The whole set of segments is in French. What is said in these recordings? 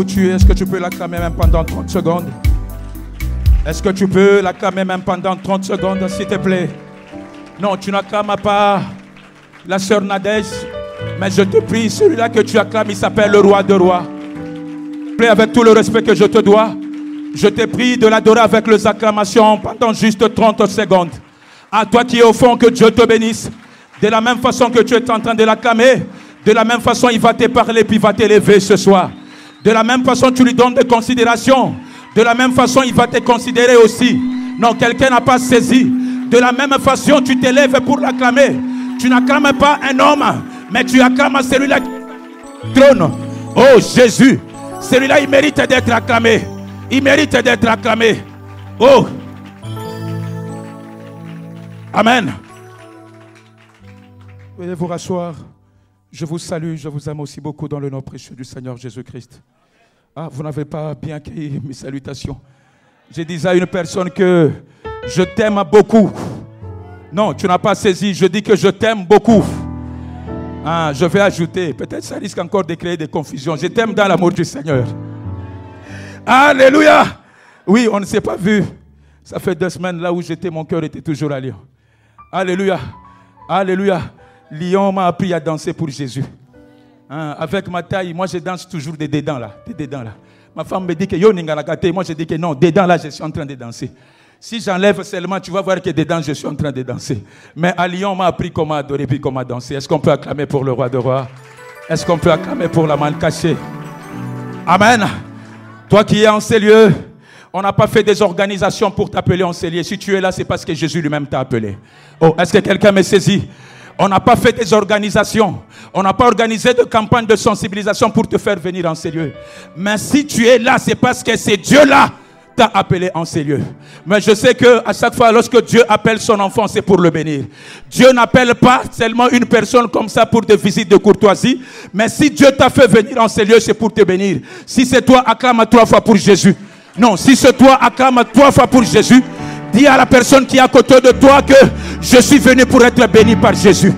où tu es, est-ce que tu peux l'acclamer même pendant 30 secondes? Est-ce que tu peux l'acclamer même pendant 30 secondes, s'il te plaît? Non, tu n'acclames pas la sœur Nadège, mais je te prie, celui-là que tu acclames, il s'appelle le roi de rois. Avec tout le respect que je te dois, je te prie de l'adorer avec les acclamations pendant juste 30 secondes. À toi qui es au fond, que Dieu te bénisse. De la même façon que tu es en train de l'acclamer, de la même façon il va te parler puis il va t'élever ce soir. De la même façon tu lui donnes des considérations. De la même façon il va te considérer aussi. Non, quelqu'un n'a pas saisi. De la même façon tu t'élèves pour l'acclamer. Tu n'acclames pas un homme, mais tu acclames celui-là qui trône. Oh Jésus, celui-là il mérite d'être acclamé. Il mérite d'être acclamé. Oh. Amen. Veuillez vous rasseoir. Je vous salue, je vous aime aussi beaucoup dans le nom précieux du Seigneur Jésus-Christ. Ah, vous n'avez pas bien accueilli mes salutations. J'ai dit à une personne que je t'aime beaucoup. Non, tu n'as pas saisi. Je dis que je t'aime beaucoup. Ah, je vais ajouter. Peut-être ça risque encore de créer des confusions. Je t'aime dans l'amour du Seigneur. Alléluia. Oui, on ne s'est pas vu. Ça fait 2 semaines là où j'étais, mon cœur était toujours à Lyon. Alléluia. Alléluia. Lyon m'a appris à danser pour Jésus. Hein, avec ma taille, moi je danse toujours des dedans là. Des dedans là. Ma femme me dit que yo ningalakate. Moi je dis que non, dedans là je suis en train de danser. Si j'enlève seulement, tu vas voir que dedans je suis en train de danser. Mais à Lyon, on m'a appris comment adorer puis comment danser. Est-ce qu'on peut acclamer pour le roi de rois? Est-ce qu'on peut acclamer pour la manne cachée? Amen. Toi qui es en ces lieux, on n'a pas fait des organisations pour t'appeler en ces lieux. Si tu es là, c'est parce que Jésus lui-même t'a appelé. Oh, est-ce que quelqu'un me saisit? On n'a pas fait des organisations. On n'a pas organisé de campagne de sensibilisation pour te faire venir en ces lieux. Mais si tu es là, c'est parce que c'est Dieu-là t'a appelé en ces lieux. Mais je sais que à chaque fois, lorsque Dieu appelle son enfant, c'est pour le bénir. Dieu n'appelle pas seulement une personne comme ça pour des visites de courtoisie. Mais si Dieu t'a fait venir en ces lieux, c'est pour te bénir. Si c'est toi, acclame 3 fois pour Jésus. Non, si c'est toi, acclame 3 fois pour Jésus. Dis à la personne qui est à côté de toi que je suis venu pour être béni par Jésus.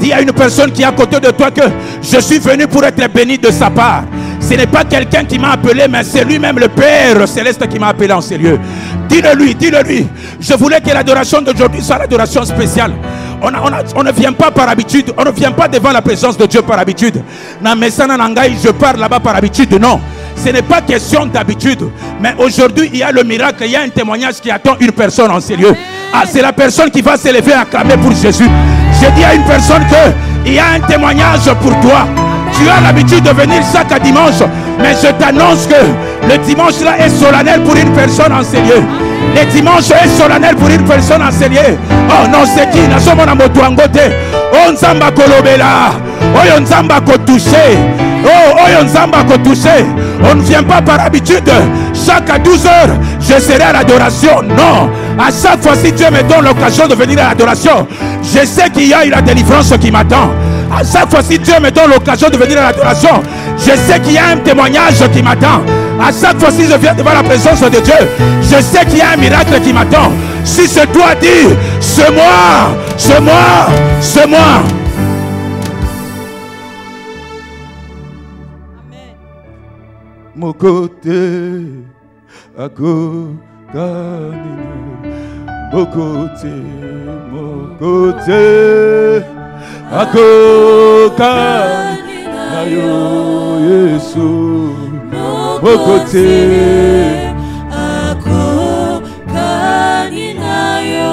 Dis à une personne qui est à côté de toi que je suis venu pour être béni de sa part. Ce n'est pas quelqu'un qui m'a appelé, mais c'est lui-même le Père Céleste qui m'a appelé en ces lieux. Dis-le lui, dis-le lui. Je voulais que l'adoration d'aujourd'hui soit l'adoration spéciale. On ne vient pas par habitude, on ne vient pas devant la présence de Dieu par habitude. Je parle là-bas par habitude, non. Ce n'est pas question d'habitude. Mais aujourd'hui, il y a le miracle, il y a un témoignage qui attend une personne en ces lieux. Ah, c'est la personne qui va s'élever à acclamer pour Jésus. J'ai dit à une personne qu'il y a un témoignage pour toi. Tu as l'habitude de venir chaque dimanche, mais je t'annonce que le dimanche là est solennel pour une personne en ces lieux. Le dimanche est solennel pour une personne en ces lieux. Oh non, c'est qui? Oh Nzamba Kolobela. Oh Nzamba Kotouché. Oh Nzamba Kotouché. On ne vient pas par habitude. Chaque 12 heures, je serai à l'adoration. Non. À chaque fois, si Dieu me donne l'occasion de venir à l'adoration, je sais qu'il y a une délivrance qui m'attend. À chaque fois, si Dieu me donne l'occasion de venir à l'adoration, je sais qu'il y a un témoignage qui m'attend. À chaque fois, si je viens devant la présence de Dieu, je sais qu'il y a un miracle qui m'attend. Si c'est toi, dis, c'est moi, c'est moi, c'est moi. Mon côté, à côté, mon côté, mon côté. Ako kanayo Yesu Mokote Ako kanayo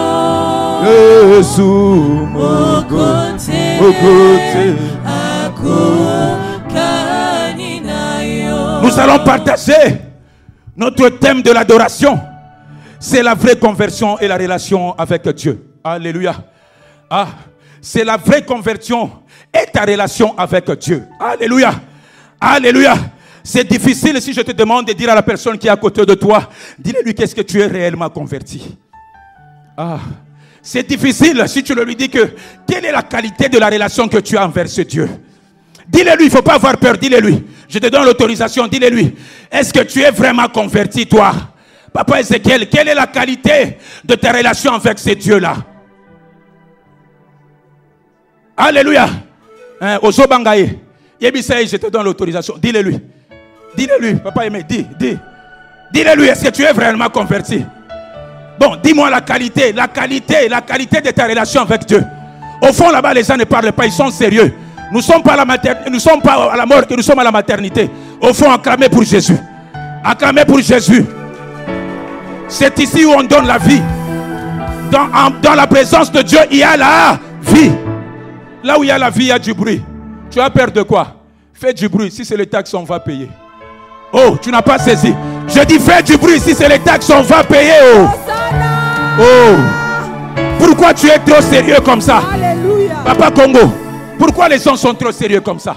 Yesu Mokote Ako kanayo. Nous allons partager notre thème de l'adoration. C'est la vraie conversion et la relation avec Dieu. Alléluia. Ah, c'est la vraie conversion et ta relation avec Dieu. Alléluia. Alléluia. C'est difficile si je te demande de dire à la personne qui est à côté de toi, dis-lui qu'est-ce que tu es réellement converti. Ah, c'est difficile si tu lui dis que quelle est la qualité de la relation que tu as envers ce Dieu. Dis-le lui, il ne faut pas avoir peur, dis-le lui. Je te donne l'autorisation, dis-le lui. Est-ce que tu es vraiment converti toi? Papa Ézéchiel, quelle est la qualité de ta relation avec ce Dieu-là? Alléluia. Ozobangaye. Yebisei, je te donne l'autorisation. Dis-le lui. Dis-le-lui, papa aimé, dis. Dis-le-lui, est-ce que tu es vraiment converti? Bon, dis-moi la qualité de ta relation avec Dieu. Au fond, là-bas, les gens ne parlent pas, ils sont sérieux. Nous ne sommes pas à la mort, que nous sommes à la maternité. Au fond, acclamez pour Jésus. Acclamez pour Jésus. C'est ici où on donne la vie. Dans la présence de Dieu, il y a la vie. Là où il y a la vie, il y a du bruit. Tu as peur de quoi? Fais du bruit. Si c'est les taxes, on va payer. Oh, tu n'as pas saisi. Je dis fais du bruit. Si c'est les taxes, on va payer. Oh. Oh. Pourquoi tu es trop sérieux comme ça? Alléluia. Papa Congo, pourquoi les gens sont trop sérieux comme ça?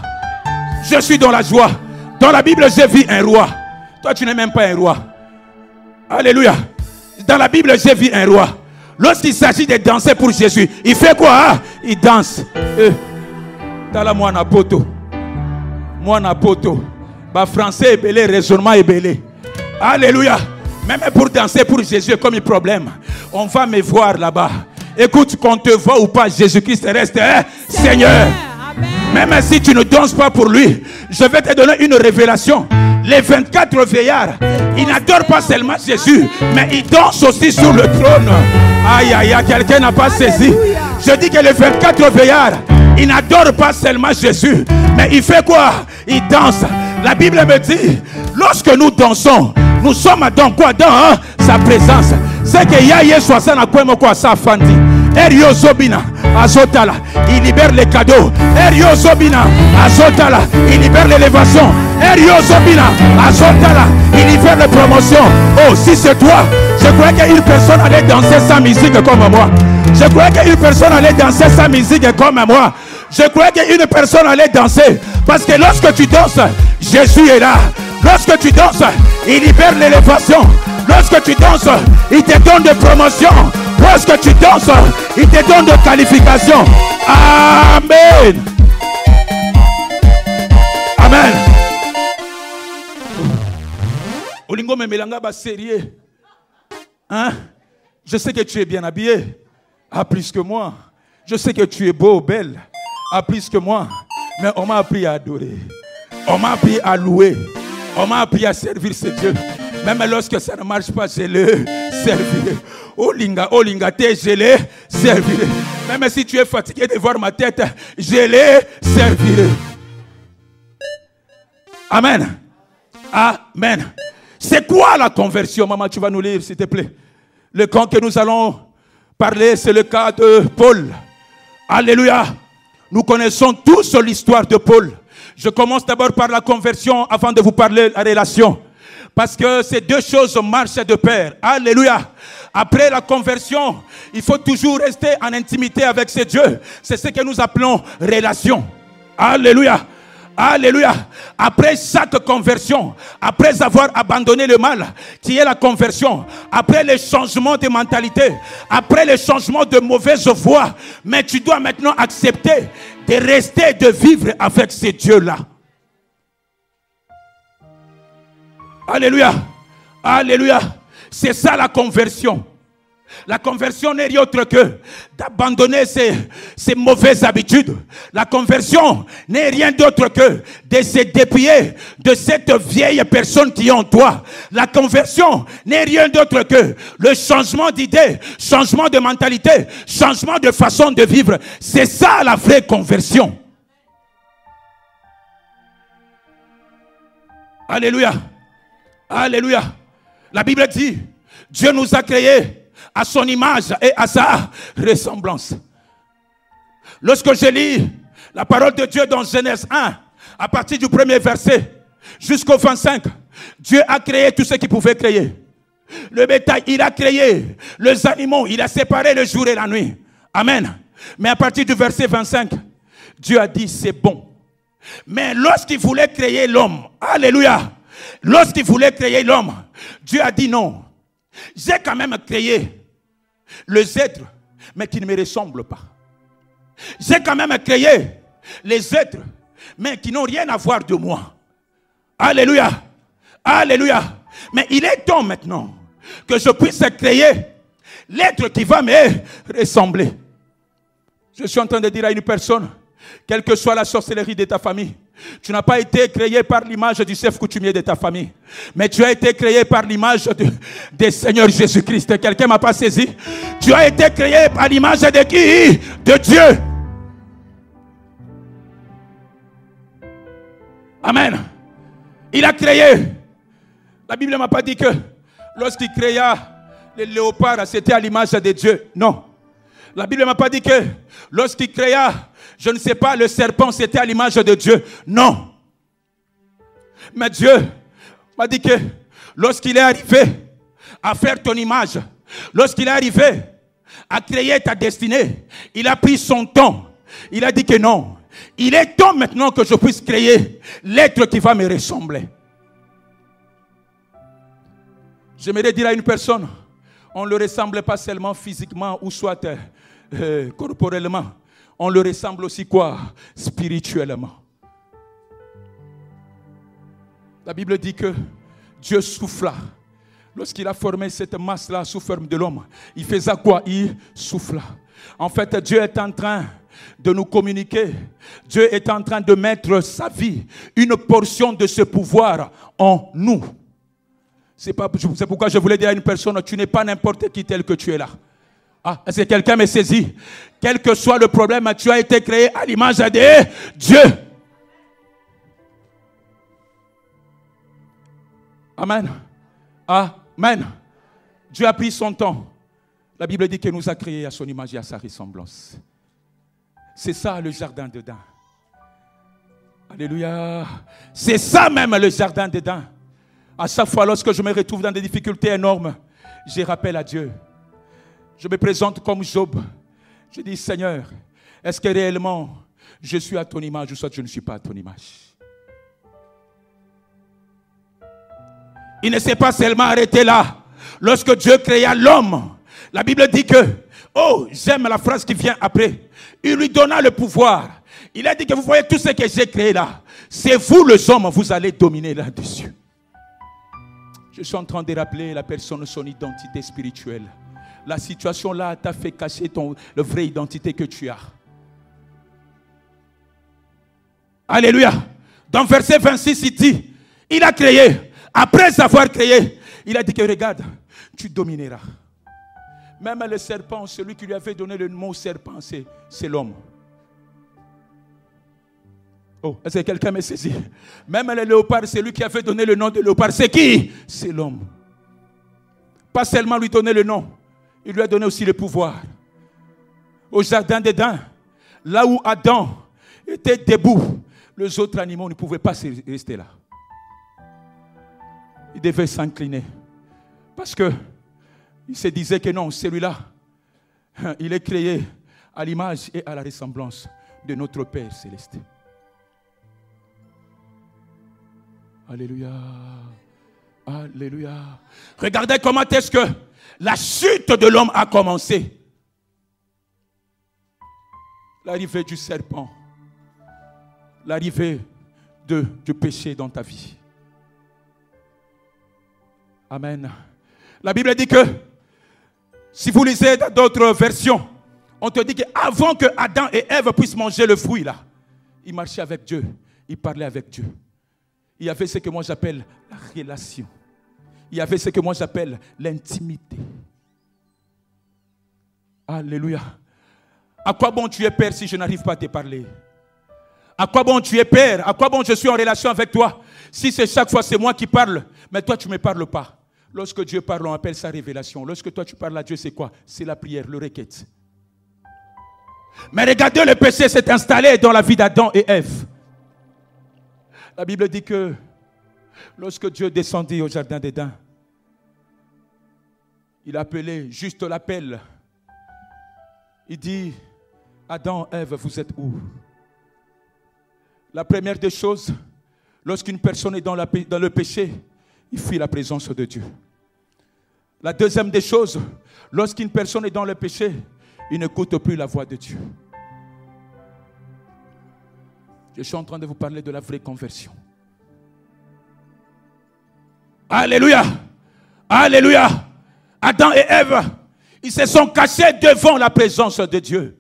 Je suis dans la joie. Dans la Bible, j'ai vu un roi. Toi, tu n'es même pas un roi. Alléluia. Dans la Bible, j'ai vu un roi. Lorsqu'il s'agit de danser pour Jésus, il fait quoi? Hein? Il danse. T'as la moine à poto. Moine à poto. Bah, français est belé, raisonnement est belé. Alléluia. Même pour danser pour Jésus, comme un problème. On va me voir là-bas. Écoute, qu'on te voit ou pas, Jésus-Christ reste Seigneur. Amen. Même si tu ne danses pas pour lui, je vais te donner une révélation. Les 24 vieillards, ils n'adorent pas seulement Jésus, mais ils dansent aussi sur le trône. Aïe, aïe, aïe, quelqu'un n'a pas saisi. Je dis que les 24 vieillards, ils n'adorent pas seulement Jésus, mais il fait quoi? Ils dansent. La Bible me dit, lorsque nous dansons, nous sommes dans quoi? Dans sa présence. C'est que Yahya soit na kwemo kwa sa fandi. Erio Zobina Azotala, il libère les cadeaux. Erio Zobina Azotala, il libère l'élévation. Erio Zobina Azotala, il libère les promotions. Oh, si c'est toi, je croyais qu'une personne allait danser sa musique comme moi. Je croyais qu'une personne allait danser sa musique comme moi. Je croyais qu'une personne allait danser. Parce que lorsque tu danses, Jésus est là. Lorsque tu danses, il libère l'élévation. Lorsque tu danses, il te donne des promotions. Lorsque tu danses, il te donne des qualifications. Amen. Amen. Olingo me melanga ba sérieux. Hein? Je sais que tu es bien habillé. Ah, plus que moi. Je sais que tu es beau, belle. Ah, plus que moi. Mais on m'a appris à adorer. On m'a appris à louer. On m'a appris à servir ce Dieu. Même lorsque ça ne marche pas, je le servirai. Olinga, je le servirai. Même si tu es fatigué de voir ma tête, je le servirai. Amen. Amen. C'est quoi la conversion? Maman, tu vas nous lire, s'il te plaît. Le camp que nous allons parler, c'est le cas de Paul. Alléluia. Nous connaissons tous l'histoire de Paul. Je commence d'abord par la conversion avant de vous parler de la relation. Parce que ces deux choses marchent de pair. Alléluia. Après la conversion, il faut toujours rester en intimité avec ce Dieu. C'est ce que nous appelons relation. Alléluia. Alléluia. Après chaque conversion, après avoir abandonné le mal, qui est la conversion, après le changement de mentalité, après le changement de mauvaise voie, mais tu dois maintenant accepter de rester, de vivre avec ce Dieu-là. Alléluia. Alléluia. C'est ça la conversion. La conversion n'est rien autre que d'abandonner ces mauvaises habitudes. La conversion n'est rien d'autre que de se dépouiller de cette vieille personne qui est en toi. La conversion n'est rien d'autre que le changement d'idée, changement de mentalité, changement de façon de vivre. C'est ça la vraie conversion. Alléluia. Alléluia. La Bible dit, Dieu nous a créés à son image et à sa ressemblance. Lorsque je lis la parole de Dieu dans Genèse 1, à partir du premier verset jusqu'au 25, Dieu a créé tout ce qu'il pouvait créer. Le bétail, il a créé. Les animaux, il a séparé le jour et la nuit. Amen. Mais à partir du verset 25, Dieu a dit c'est bon. Mais lorsqu'il voulait créer l'homme, alléluia, lorsqu'il voulait créer l'homme, Dieu a dit non. J'ai quand même créé les êtres, mais qui ne me ressemblent pas. J'ai quand même créé les êtres, mais qui n'ont rien à voir de moi. Alléluia. Alléluia. Mais il est temps maintenant que je puisse créer l'être qui va me ressembler. Je suis en train de dire à une personne, Quelle que soit la sorcellerie de ta famille, tu n'as pas été créé par l'image du chef coutumier de ta famille, mais tu as été créé par l'image du Seigneur Jésus-Christ. Quelqu'un m'a pas saisi? Tu as été créé par l'image de qui? De Dieu. Amen. Il a créé. La Bible ne m'a pas dit que lorsqu'il créa les léopards, c'était à l'image de Dieu. Non. La Bible ne m'a pas dit que lorsqu'il créa, je ne sais pas, le serpent, c'était à l'image de Dieu. Non. Mais Dieu m'a dit que lorsqu'il est arrivé à faire ton image, lorsqu'il est arrivé à créer ta destinée, il a pris son temps. Il a dit que non. Il est temps maintenant que je puisse créer l'être qui va me ressembler. J'aimerais dire à une personne, on ne le ressemble pas seulement physiquement ou soit corporellement. On le ressemble aussi quoi? Spirituellement. La Bible dit que Dieu souffla. Lorsqu'il a formé cette masse-là sous forme de l'homme, il faisait quoi? Il souffla. En fait, Dieu est en train de nous communiquer. Dieu est en train de mettre sa vie, une portion de ce pouvoir en nous. C'est pourquoi je voulais dire à une personne, tu n'es pas n'importe qui tel que tu es là. Ah, est-ce que quelqu'un me saisit? Quel que soit le problème, tu as été créé à l'image de Dieu. Amen. Amen. Dieu a pris son temps. La Bible dit qu'il nous a créés à son image et à sa ressemblance. C'est ça le jardin d'Éden. Alléluia. C'est ça même le jardin d'Éden. À chaque fois lorsque je me retrouve dans des difficultés énormes, je rappelle à Dieu. Je me présente comme Job. Je dis, Seigneur, est-ce que réellement je suis à ton image ou soit je ne suis pas à ton image? Il ne s'est pas seulement arrêté là. Lorsque Dieu créa l'homme, la Bible dit que, oh, j'aime la phrase qui vient après. Il lui donna le pouvoir. Il a dit que vous voyez tout ce que j'ai créé là. C'est vous les hommes, vous allez dominer là-dessus. Je suis en train de rappeler la personne son identité spirituelle. La situation là t'a fait cacher la vraie identité que tu as. Alléluia. Dans verset 26, il dit, il a créé. Après avoir créé, il a dit que regarde, tu domineras. Même le serpent, celui qui lui avait donné le mot serpent, c'est l'homme. Oh, est-ce que quelqu'un me saisit? Même le léopard, c'est lui qui avait donné le nom de léopard. C'est qui? C'est l'homme. Pas seulement lui donner le nom, il lui a donné aussi le pouvoir. Au jardin d'Éden, là où Adam était debout, les autres animaux ne pouvaient pas rester là. Ils devaient s'incliner. Parce que il se disait que non, celui-là, il est créé à l'image et à la ressemblance de notre Père céleste. Alléluia. Alléluia. Regardez comment est-ce que la chute de l'homme a commencé. L'arrivée du serpent. L'arrivée du péché dans ta vie. Amen. La Bible dit que, si vous lisez dans d'autres versions, on te dit qu'avant que Adam et Ève puissent manger le fruit là, ils marchaient avec Dieu, ils parlaient avec Dieu. Il y avait ce que moi j'appelle la relation. Il y avait ce que moi j'appelle l'intimité. Alléluia. À quoi bon tu es père si je n'arrive pas à te parler? À quoi bon tu es père? À quoi bon je suis en relation avec toi si c'est chaque fois c'est moi qui parle, mais toi tu ne me parles pas? Lorsque Dieu parle, on appelle ça révélation. Lorsque toi tu parles à Dieu, c'est quoi? C'est la prière, le requête. Mais regardez, le péché s'est installé dans la vie d'Adam et Ève. La Bible dit que lorsque Dieu descendit au jardin d'Éden, il appelait, juste l'appel. Il dit, Adam, Ève, vous êtes où? La première des choses, lorsqu'une personne est dans le péché, il fuit la présence de Dieu. La deuxième des choses, lorsqu'une personne est dans le péché, il n'écoute plus la voix de Dieu. Je suis en train de vous parler de la vraie conversion. Alléluia. Alléluia. Adam et Ève, ils se sont cachés devant la présence de Dieu.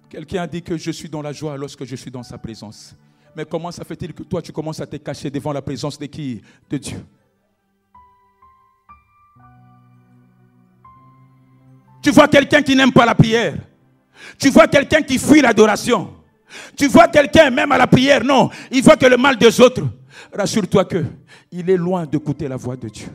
Quelqu'un a dit que je suis dans la joie lorsque je suis dans sa présence. Mais comment ça fait-il que toi, tu commences à te cacher devant la présence de qui? De Dieu. Tu vois quelqu'un qui n'aime pas la prière. Tu vois quelqu'un qui fuit l'adoration. Tu vois quelqu'un, même à la prière, non, il voit que le mal des autres. Rassure-toi qu'il est loin d'écouter la voix de Dieu.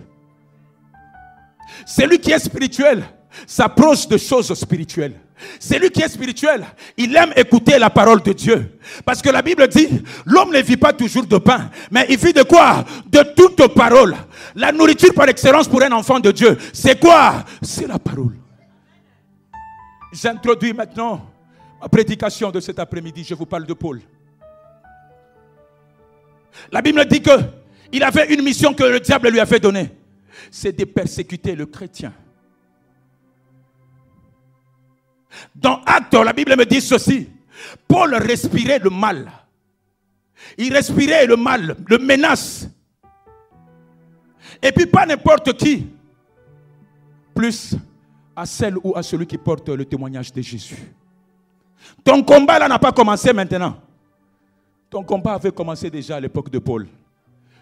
Celui qui est spirituel s'approche de choses spirituelles. Celui qui est spirituel, il aime écouter la parole de Dieu. Parce que la Bible dit, l'homme ne vit pas toujours de pain, mais il vit de quoi? De toute parole. La nourriture par excellence pour un enfant de Dieu, c'est quoi? C'est la parole. J'introduis maintenant ma prédication de cet après-midi. Je vous parle de Paul. La Bible dit qu'il avait une mission que le diable lui avait donnée. C'est de persécuter le chrétien. Dans Actes, la Bible me dit ceci. Paul respirait le mal. Il respirait le mal, le menace. Et puis pas n'importe qui. Plus à celle ou à celui qui porte le témoignage de Jésus. Ton combat là n'a pas commencé maintenant. Ton combat avait commencé déjà à l'époque de Paul.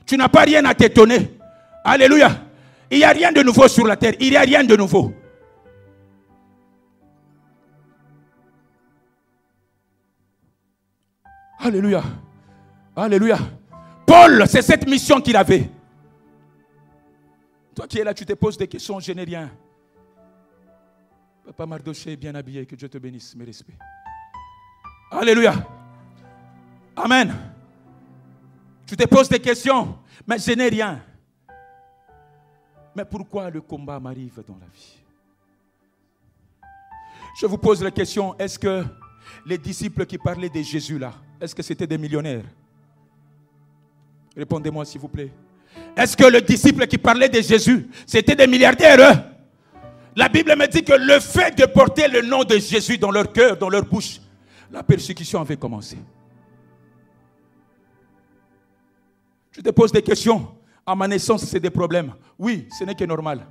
Tu n'as pas rien à t'étonner. Alléluia. Il n'y a rien de nouveau sur la terre. Il n'y a rien de nouveau. Alléluia. Alléluia. Paul, c'est cette mission qu'il avait. Toi qui es là, tu te poses des questions, je n'ai rien. Papa Mardoché est bien habillé, que Dieu te bénisse, mes respects. Alléluia. Amen. Tu te poses des questions, mais je n'ai rien. Mais pourquoi le combat m'arrive dans la vie? Je vous pose la question, est-ce que les disciples qui parlaient de Jésus là, est-ce que c'était des millionnaires? Répondez-moi s'il vous plaît. Est-ce que le disciple qui parlait de Jésus, c'était des milliardaires? La Bible me dit que le fait de porter le nom de Jésus dans leur cœur, dans leur bouche, la persécution avait commencé. Je te pose des questions. À ma naissance, c'est des problèmes. Oui, ce n'est que normal.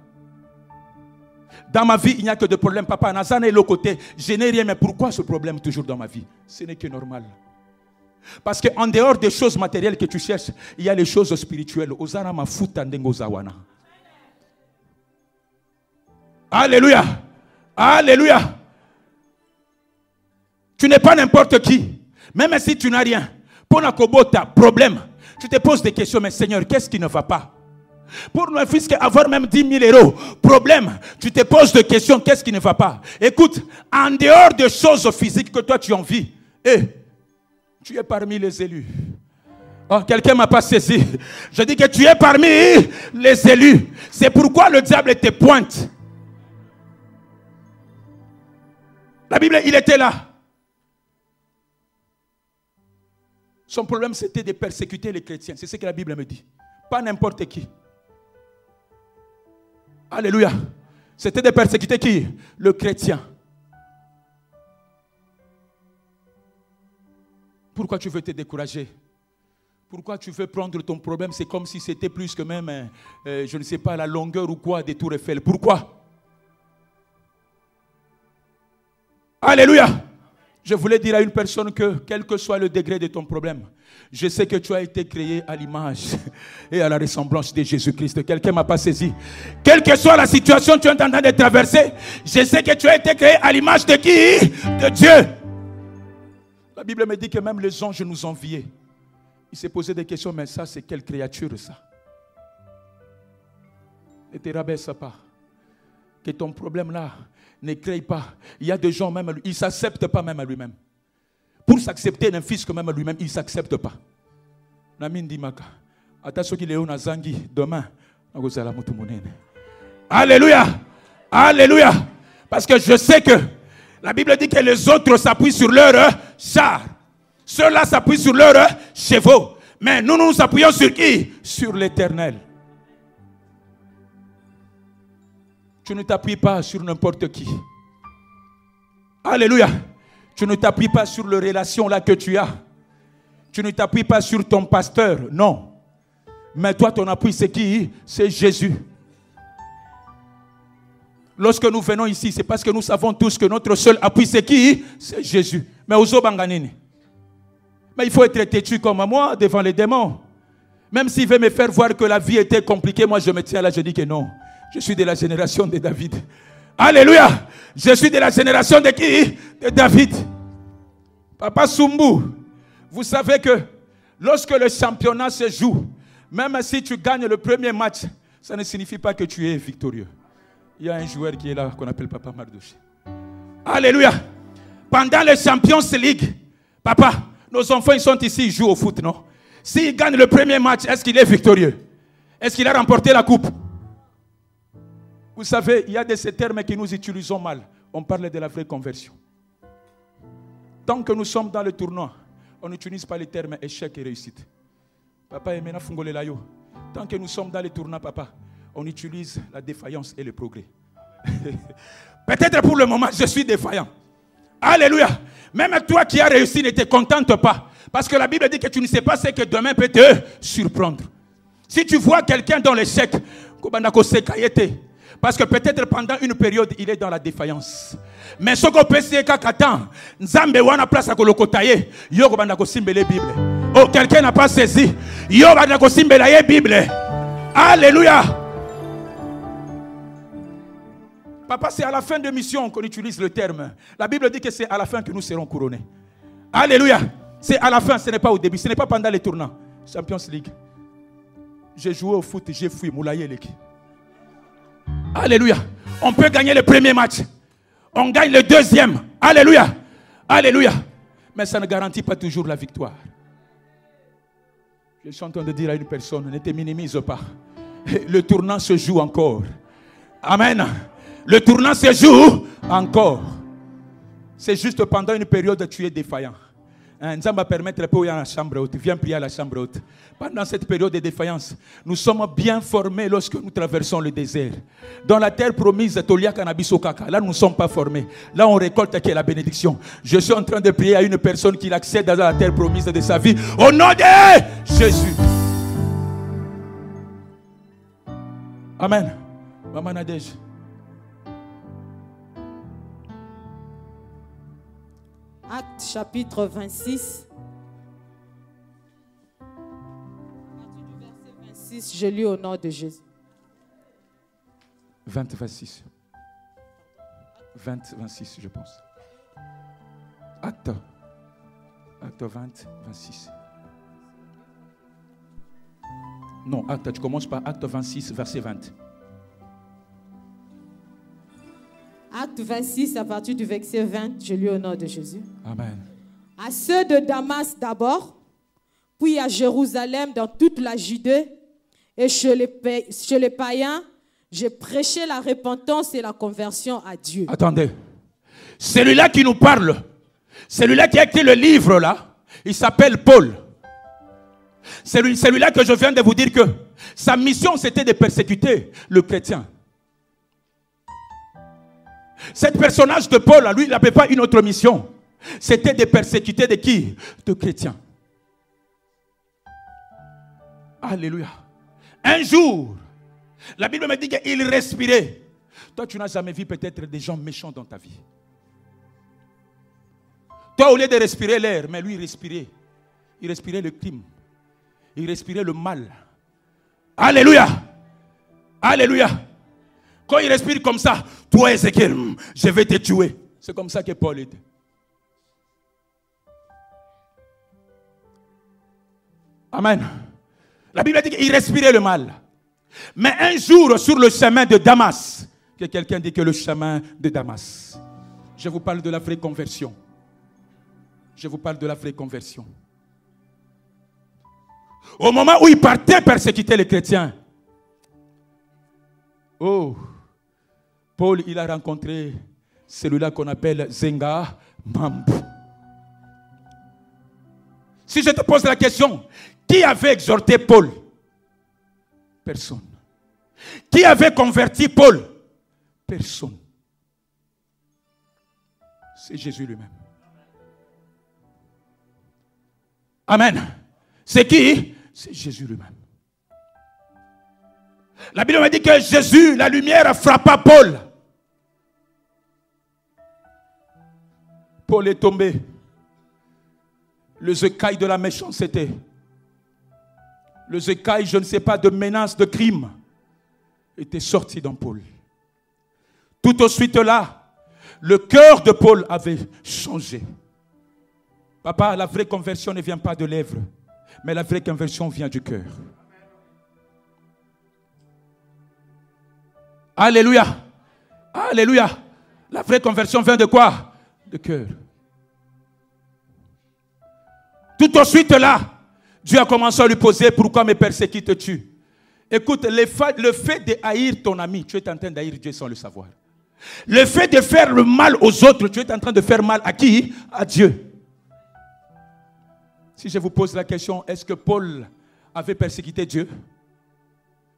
Dans ma vie, il n'y a que des problèmes. Papa, Nazan est l'autre côté. Je n'ai rien, mais pourquoi ce problème toujours dans ma vie? Ce n'est que normal. Parce qu'en dehors des choses matérielles que tu cherches, il y a les choses spirituelles. Alléluia. Alléluia. Tu n'es pas n'importe qui. Même si tu n'as rien. Pour un problème. Tu te poses des questions, mais Seigneur, qu'est-ce qui ne va pas? Pour le fisc, avoir même 10 000 euros, problème. Tu te poses des questions, qu'est-ce qui ne va pas? Écoute, en dehors des choses physiques que toi tu envies, tu es parmi les élus. Oh, quelqu'un ne m'a pas saisi. Je dis que tu es parmi les élus. C'est pourquoi le diable te pointe. La Bible, il était là. Son problème, c'était de persécuter les chrétiens. C'est ce que la Bible me dit. Pas n'importe qui. Alléluia. C'était de persécuter qui? Le chrétien. Pourquoi tu veux te décourager? Pourquoi tu veux prendre ton problème? C'est comme si c'était plus que même, je ne sais pas, la longueur ou quoi des tours Eiffel. Pourquoi? Alléluia. Je voulais dire à une personne que, quel que soit le degré de ton problème, je sais que tu as été créé à l'image et à la ressemblance de Jésus-Christ. Quelqu'un ne m'a pas saisi. Quelle que soit la situation que tu es en train de traverser, je sais que tu as été créé à l'image de qui? De Dieu. La Bible me dit que même les anges nous enviaient. Il s'est posé des questions, mais ça, c'est quelle créature ça? Ne te rabaisse pas. Que ton problème là ne crée pas. Il y a des gens même, ils ne s'acceptent pas même à lui-même. Pour s'accepter d'un fils que même à lui-même, il ne s'accepte pas. Demain, alléluia. Alléluia. Parce que je sais que la Bible dit que les autres s'appuient sur leurs chars. Ceux-là s'appuient sur leurs chevaux. Mais nous nous appuyons sur qui? Sur l'Éternel. Tu ne t'appuies pas sur n'importe qui. Alléluia. Tu ne t'appuies pas sur les relations là que tu as. Tu ne t'appuies pas sur ton pasteur. Non. Mais toi, ton appui, c'est qui? C'est Jésus. Lorsque nous venons ici, c'est parce que nous savons tous que notre seul appui, c'est qui? C'est Jésus. Mais aux Banganini. Mais il faut être têtu comme moi devant les démons. Même s'il veut me faire voir que la vie était compliquée, moi je me tiens là, je dis que non. Je suis de la génération de David. Alléluia! Je suis de la génération de qui? De David. Papa Sumbu, vous savez que lorsque le championnat se joue, même si tu gagnes le premier match, ça ne signifie pas que tu es victorieux. Il y a un joueur qui est là, qu'on appelle Papa Mardouche. Alléluia. Pendant le Champions League, papa, nos enfants ils sont ici, ils jouent au foot, non? S'ils gagnent le premier match, est-ce qu'il est victorieux? Est-ce qu'il a remporté la coupe? Vous savez, il y a de ces termes que nous utilisons mal. On parle de la vraie conversion. Tant que nous sommes dans le tournoi, on n'utilise pas les termes échec et réussite. Papa, tant que nous sommes dans le tournoi, papa, on utilise la défaillance et le progrès. Peut-être pour le moment, je suis défaillant. Alléluia. Même toi qui as réussi, ne te contente pas. Parce que la Bible dit que tu ne sais pas ce que demain peut te surprendre. Si tu vois quelqu'un dans l'échec, parce que peut-être pendant une période, il est dans la défaillance. Mais ce qu'on peut dire, Nzambe wana place à kolokotaye, yo banda ko simbele Bible. Oh, quelqu'un n'a pas saisi. Yo banda ko simbele Bible. Alléluia. Papa, c'est à la fin de mission qu'on utilise le terme. La Bible dit que c'est à la fin que nous serons couronnés. Alléluia. C'est à la fin, ce n'est pas au début, ce n'est pas pendant les tournants. Champions League. J'ai joué au foot, j'ai fui Moulaye Leki. Alléluia. On peut gagner le premier match. On gagne le deuxième. Alléluia. Alléluia. Mais ça ne garantit pas toujours la victoire. Je suis en train de dire à une personne, ne te minimise pas. Le tournant se joue encore. Amen. Le tournant se joue encore. C'est juste pendant une période où tu es défaillant. Nous va permettre de la chambre haute. Viens prier à la chambre haute. Pendant cette période de défaillance, nous sommes bien formés lorsque nous traversons le désert. Dans la terre promise, là nous ne sommes pas formés. Là on récolte qui est la bénédiction. Je suis en train de prier à une personne qui accède dans la terre promise de sa vie. Au nom de Jésus. Amen. Maman Nadège. Acte chapitre 26. Verset 26, je lis au nom de Jésus. 20, 26. 20, 26, je pense. Acte 20, 26. Non, acte, tu commences par acte 26, verset 20. Acte 26, à partir du verset 20, je lis au nom de Jésus. Amen. À ceux de Damas d'abord, puis à Jérusalem, dans toute la Judée, et chez les païens, j'ai prêché la repentance et la conversion à Dieu. Attendez. Celui-là qui nous parle, celui-là qui a écrit le livre là, il s'appelle Paul. Celui-là que je viens de vous dire que sa mission c'était de persécuter le chrétien. Cet personnage de Paul, lui, il n'avait pas une autre mission. C'était de persécuter de qui? De chrétiens. Alléluia. Un jour, la Bible me dit qu'il respirait. Toi, tu n'as jamais vu peut-être des gens méchants dans ta vie. Toi, au lieu de respirer l'air, mais lui, il respirait. Il respirait le crime. Il respirait le mal. Alléluia. Alléluia. Quand il respire comme ça, toi Ézéchiel, je vais te tuer. C'est comme ça que Paul était. Amen. La Bible dit qu'il respirait le mal. Mais un jour, sur le chemin de Damas, que quelqu'un dit que le chemin de Damas. Je vous parle de la vraie conversion. Je vous parle de la vraie conversion. Au moment où il partait persécuter les chrétiens, oh, Paul, il a rencontré celui-là qu'on appelle Zenga Mambu. Si je te pose la question, qui avait exhorté Paul? Personne. Qui avait converti Paul? Personne. C'est Jésus lui-même. Amen. C'est qui? C'est Jésus lui-même. La Bible me dit que Jésus, la lumière, frappa Paul. Paul est tombé. Le écaille de la méchanceté. Le écaille, je ne sais pas, de menaces, de crimes, était sorti dans Paul. Tout de suite là, le cœur de Paul avait changé. Papa, la vraie conversion ne vient pas de lèvres, mais la vraie conversion vient du cœur. Alléluia. Alléluia. La vraie conversion vient de quoi? De cœur. Tout de suite là, Dieu a commencé à lui poser: pourquoi me persécutes-tu? Écoute, le fait de haïr ton ami, tu es en train d'haïr Dieu sans le savoir. Le fait de faire le mal aux autres, tu es en train de faire mal à qui? À Dieu. Si je vous pose la question, est-ce que Paul avait persécuté Dieu?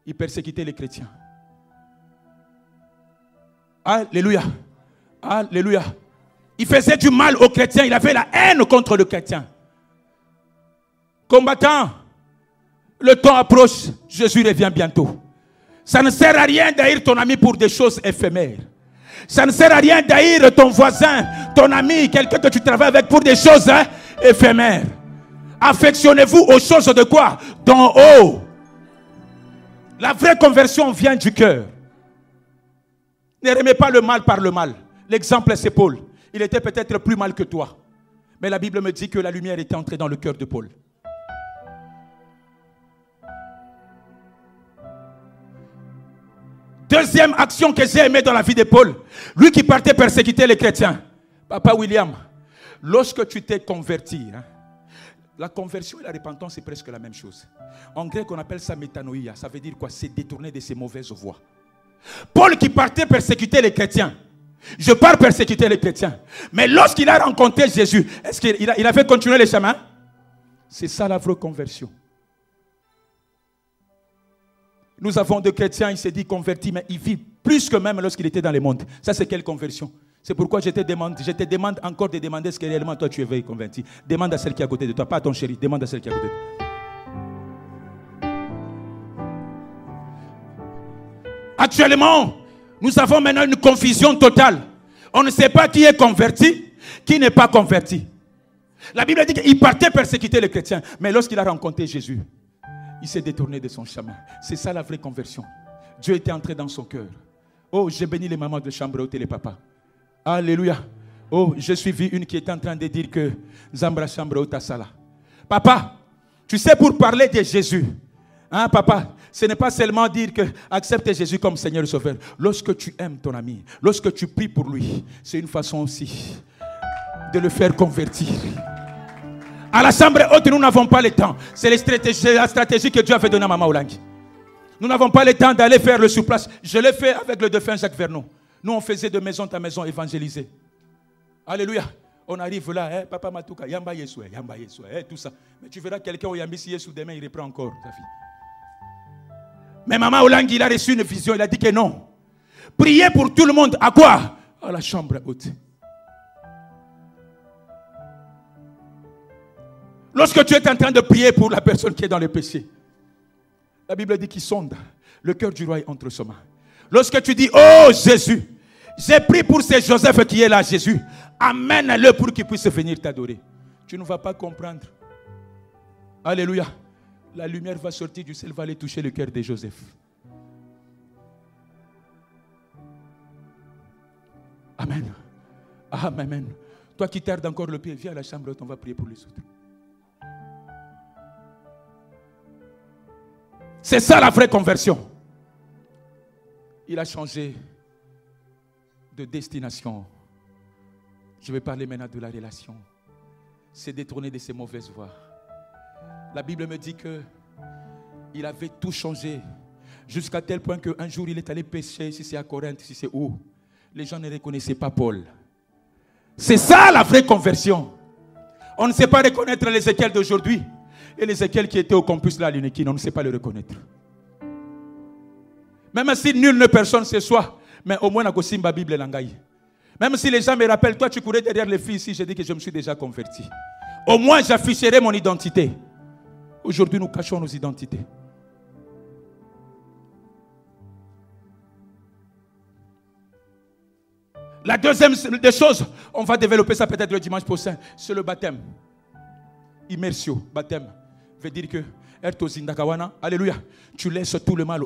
Il persécutait les chrétiens. Alléluia. Alléluia. Il faisait du mal aux chrétiens. Il avait la haine contre le chrétien. Combattant, le temps approche. Jésus revient bientôt. Ça ne sert à rien d'haïr ton ami pour des choses éphémères. Ça ne sert à rien d'haïr ton voisin, ton ami, quelqu'un que tu travailles avec pour des choses éphémères. Affectionnez-vous aux choses de quoi? D'en haut. La vraie conversion vient du cœur. Ne remets pas le mal par le mal. L'exemple, c'est Paul. Il était peut-être plus mal que toi. Mais la Bible me dit que la lumière était entrée dans le cœur de Paul. Deuxième action que j'ai aimée dans la vie de Paul. Lui qui partait persécuter les chrétiens. Papa William, lorsque tu t'es converti, la conversion et la repentance, c'est presque la même chose. En grec, on appelle ça métanoïa. Ça veut dire quoi? C'est détourner de ses mauvaises voies. Paul qui partait persécuter les chrétiens. Je pars persécuter les chrétiens. Mais lorsqu'il a rencontré Jésus, est-ce qu'il avait continué le chemin? C'est ça la vraie conversion. Nous avons des chrétiens, il s'est dit converti, mais il vit plus que même lorsqu'il était dans le monde. Ça, c'est quelle conversion? C'est pourquoi je te demande encore de demander ce que réellement toi tu es converti. Demande à celle qui est à côté de toi, pas à ton chéri, demande à celle qui est à côté de toi. Actuellement, nous avons maintenant une confusion totale. On ne sait pas qui est converti, qui n'est pas converti. La Bible dit qu'il partait persécuter les chrétiens, mais lorsqu'il a rencontré Jésus, il s'est détourné de son chemin. C'est ça la vraie conversion. Dieu était entré dans son cœur. Oh, j'ai béni les mamans de chambre haute et les papas. Alléluia. Oh, je suis vu une qui est en train de dire que Zambra chambre haute à Sala. Papa, tu sais, pour parler de Jésus, hein, papa, ce n'est pas seulement dire que accepte Jésus comme Seigneur et Sauveur. Lorsque tu aimes ton ami, lorsque tu pries pour lui, c'est une façon aussi de le faire convertir. À la chambre haute, nous n'avons pas le temps. C'est la stratégie que Dieu avait donnée à Maman Olangi. Nous n'avons pas le temps d'aller faire le surplace. Je l'ai fait avec le défunt Jacques Vernon. Nous, on faisait de maison à maison évangéliser. Alléluia. On arrive là, Papa Matouka, Yamba Yesoué, tout ça. Mais tu verras quelqu'un au Yambisi Yesou, demain, il reprend encore ta fille. Mais Maman Olangi, il a reçu une vision. Il a dit que non. Priez pour tout le monde. À quoi? À la chambre haute. Lorsque tu es en train de prier pour la personne qui est dans le péché, la Bible dit qu'il sonde le cœur du roi entre ses mains. Lorsque tu dis, oh Jésus, j'ai prié pour ce Joseph qui est là, Jésus, amène-le pour qu'il puisse venir t'adorer. Tu ne vas pas comprendre. Alléluia. La lumière va sortir du ciel, va aller toucher le cœur de Joseph. Amen. Amen. Toi qui tardes encore le pied, viens à la chambre, on va prier pour les autres. C'est ça la vraie conversion. Il a changé de destination. Je vais parler maintenant de la relation. C'est détourné de ses mauvaises voies. La Bible me dit que il avait tout changé. Jusqu'à tel point qu'un jour il est allé pêcher, si c'est à Corinthe, si c'est où. Les gens ne reconnaissaient pas Paul. C'est ça la vraie conversion. On ne sait pas reconnaître l'Ézéchiel d'aujourd'hui. Et l'Ézéchiel qui était au campus là à l'Unéquine, on ne sait pas le reconnaître. Même si nul ne personne ce soit, mais au moins on a la Bible langaï. Même si les gens me rappellent, toi tu courais derrière les filles ici, j'ai dit que je me suis déjà converti. Au moins j'afficherai mon identité. Aujourd'hui nous cachons nos identités. La deuxième des choses, on va développer ça peut-être le dimanche prochain, c'est le baptême. Immersio, baptême, veut dire que alléluia, tu laisses tout le mal.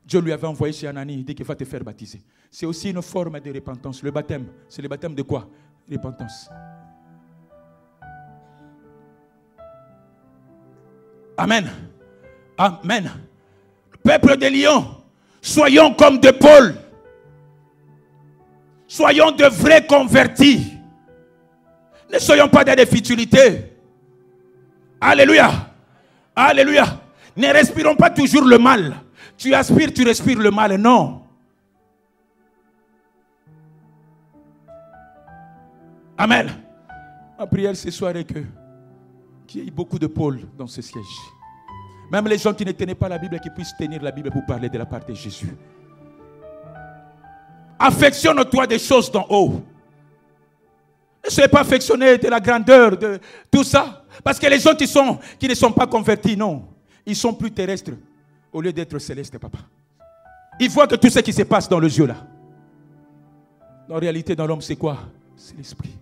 Dieu lui avait envoyé chez Anani, il dit qu'il va te faire baptiser. C'est aussi une forme de repentance. Le baptême, c'est le baptême de quoi? Repentance. Amen. Amen. Peuple de Lyon, soyons comme de Paul. Soyons de vrais convertis. Ne soyons pas dans des futilités. Alléluia. Alléluia. Ne respirons pas toujours le mal. Tu aspires, tu respires le mal. Non. Amen. Ma prière ce soir est qu'il y ait beaucoup de Paul dans ce siège. Même les gens qui ne tenaient pas la Bible, qui puissent tenir la Bible pour parler de la part de Jésus. Affectionne-toi des choses d'en haut. Ne soyez pas affectionné de la grandeur, de tout ça. Parce que les gens qui ne sont pas convertis, non. Ils sont plus terrestres au lieu d'être célestes, papa. Ils voient que tout ce qui se passe dans les yeux là. En réalité, dans l'homme, c'est quoi? C'est l'esprit.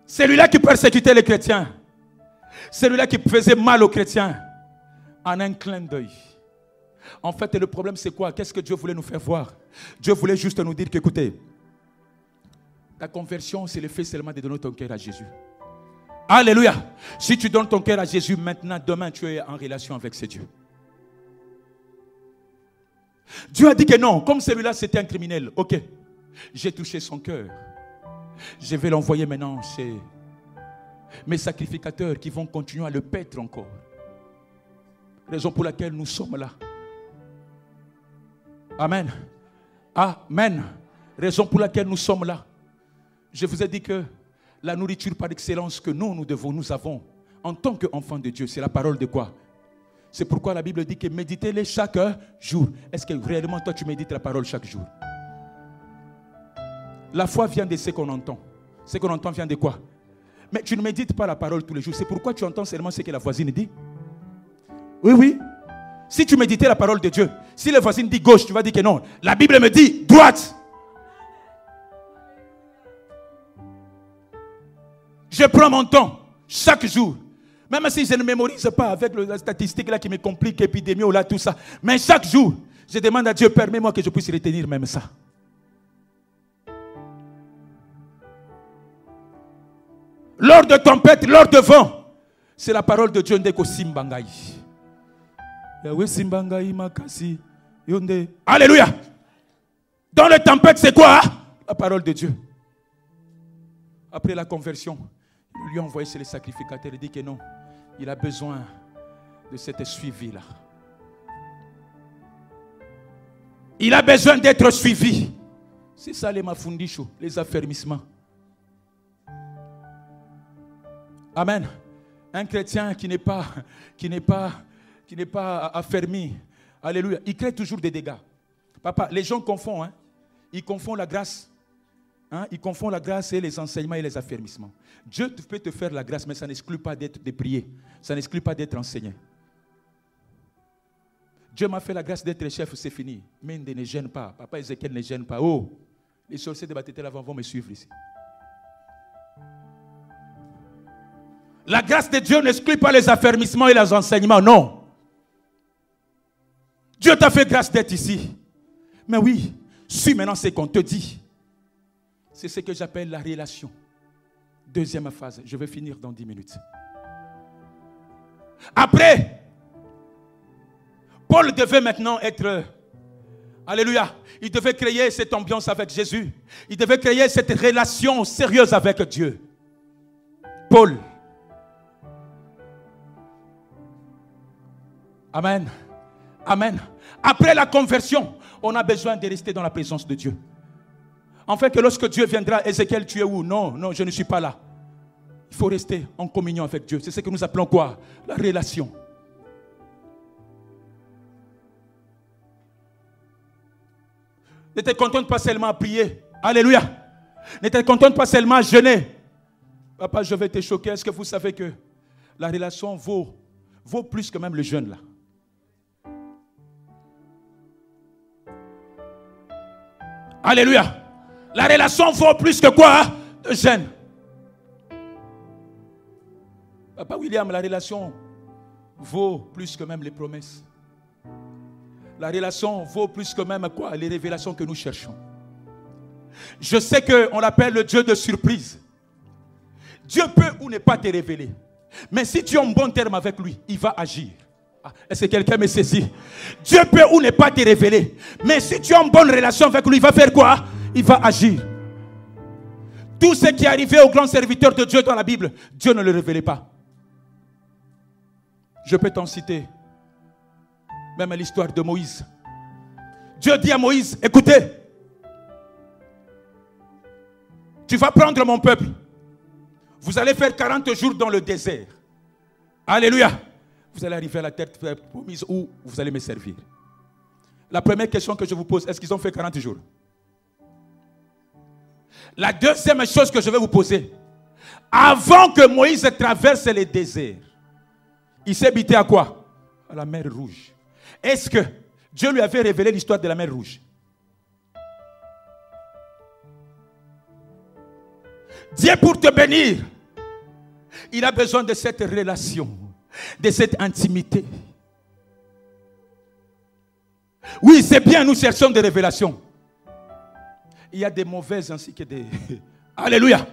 Celui-là qui persécutait les chrétiens. Celui-là qui faisait mal aux chrétiens. En un clin d'œil. En fait, le problème, c'est quoi? Qu'est-ce que Dieu voulait nous faire voir? Dieu voulait juste nous dire qu'écoutez, ta conversion, c'est le fait seulement de donner ton cœur à Jésus. Alléluia. Si tu donnes ton cœur à Jésus maintenant, demain, tu es en relation avec ce Dieu. Dieu a dit que non, comme celui-là, c'était un criminel. Ok, j'ai touché son cœur. Je vais l'envoyer maintenant chez mes sacrificateurs qui vont continuer à le paître encore. Raison pour laquelle nous sommes là. Amen. Amen. Raison pour laquelle nous sommes là. Je vous ai dit que la nourriture par excellence que nous avons en tant qu'enfants de Dieu, c'est la parole de quoi? C'est pourquoi la Bible dit que méditez-les chaque jour. Est-ce que réellement toi tu médites la parole chaque jour? La foi vient de ce qu'on entend. Ce qu'on entend vient de quoi? Mais tu ne médites pas la parole tous les jours. C'est pourquoi tu entends seulement ce que la voisine dit. Oui, oui. Si tu méditais la parole de Dieu, si la voisine dit gauche, tu vas dire que non. La Bible me dit droite. Je prends mon temps chaque jour. Même si je ne mémorise pas avec la statistique là qui me complique, épidémie ou là, tout ça. Mais chaque jour, je demande à Dieu, permets-moi que je puisse retenir même ça. Lors de tempête, lors de vent, c'est la parole de Dieu. Alléluia. Dans les tempêtes, c'est quoi? La parole de Dieu. Après la conversion, il lui a envoyé chez les sacrificateurs. Il dit que non, il a besoin de cet suivi-là. Il a besoin d'être suivi. C'est ça les mafundisho, les affermissements. Amen. Un chrétien qui n'est pas affermi, alléluia, il crée toujours des dégâts. Papa, les gens confondent, hein? Ils confondent la grâce. Hein? Ils confondent la grâce et les enseignements et les affermissements. Dieu peut te faire la grâce, mais ça n'exclut pas de prier. Ça n'exclut pas d'être enseigné. Dieu m'a fait la grâce d'être chef, c'est fini. Mende ne gêne pas. Papa Ézéchiel ne gêne pas. Oh, les sorciers de Baptême avant vont me suivre ici. La grâce de Dieu n'exclut pas les affermissements et les enseignements, non. Dieu t'a fait grâce d'être ici. Mais oui, suis maintenant ce qu'on te dit. C'est ce que j'appelle la relation. Deuxième phase, je vais finir dans 10 minutes. Après, Paul devait maintenant être, alléluia, il devait créer cette ambiance avec Jésus. Il devait créer cette relation sérieuse avec Dieu. Paul. Amen. Amen. Après la conversion, on a besoin de rester dans la présence de Dieu. Enfin que lorsque Dieu viendra, Ézéchiel, tu es où? Non, non, je ne suis pas là. Il faut rester en communion avec Dieu. C'est ce que nous appelons quoi? La relation. Ne te contente pas seulement à prier. Alléluia. Ne te contente pas seulement à jeûner. Papa, je vais te choquer. Est-ce que vous savez que la relation vaut plus que même le jeûne là? Alléluia. La relation vaut plus que quoi? De gêne. Papa William, la relation vaut plus que même les promesses. La relation vaut plus que même quoi? Les révélations que nous cherchons. Je sais qu'on l'appelle le Dieu de surprise. Dieu peut ou ne pas te révéler. Mais si tu es en bon terme avec lui, il va agir. Est-ce que quelqu'un me saisit? Dieu peut ou ne pas te révéler. Mais si tu es en bonne relation avec lui, il va faire quoi? Il va agir. Tout ce qui est arrivé aux grands serviteurs de Dieu dans la Bible, Dieu ne le révélait pas. Je peux t'en citer. Même l'histoire de Moïse. Dieu dit à Moïse, écoutez, tu vas prendre mon peuple. Vous allez faire 40 jours dans le désert. Alléluia. Vous allez arriver à la terre promise où vous allez me servir. La première question que je vous pose, est-ce qu'ils ont fait 40 jours? La deuxième chose que je vais vous poser, avant que Moïse traverse les déserts, il s'est bité à quoi? À la mer Rouge. Est-ce que Dieu lui avait révélé l'histoire de la mer Rouge? Dieu pour te bénir, il a besoin de cette relation, de cette intimité. Oui, c'est bien, nous cherchons des révélations. Il y a des mauvaises ainsi que des... Alléluia.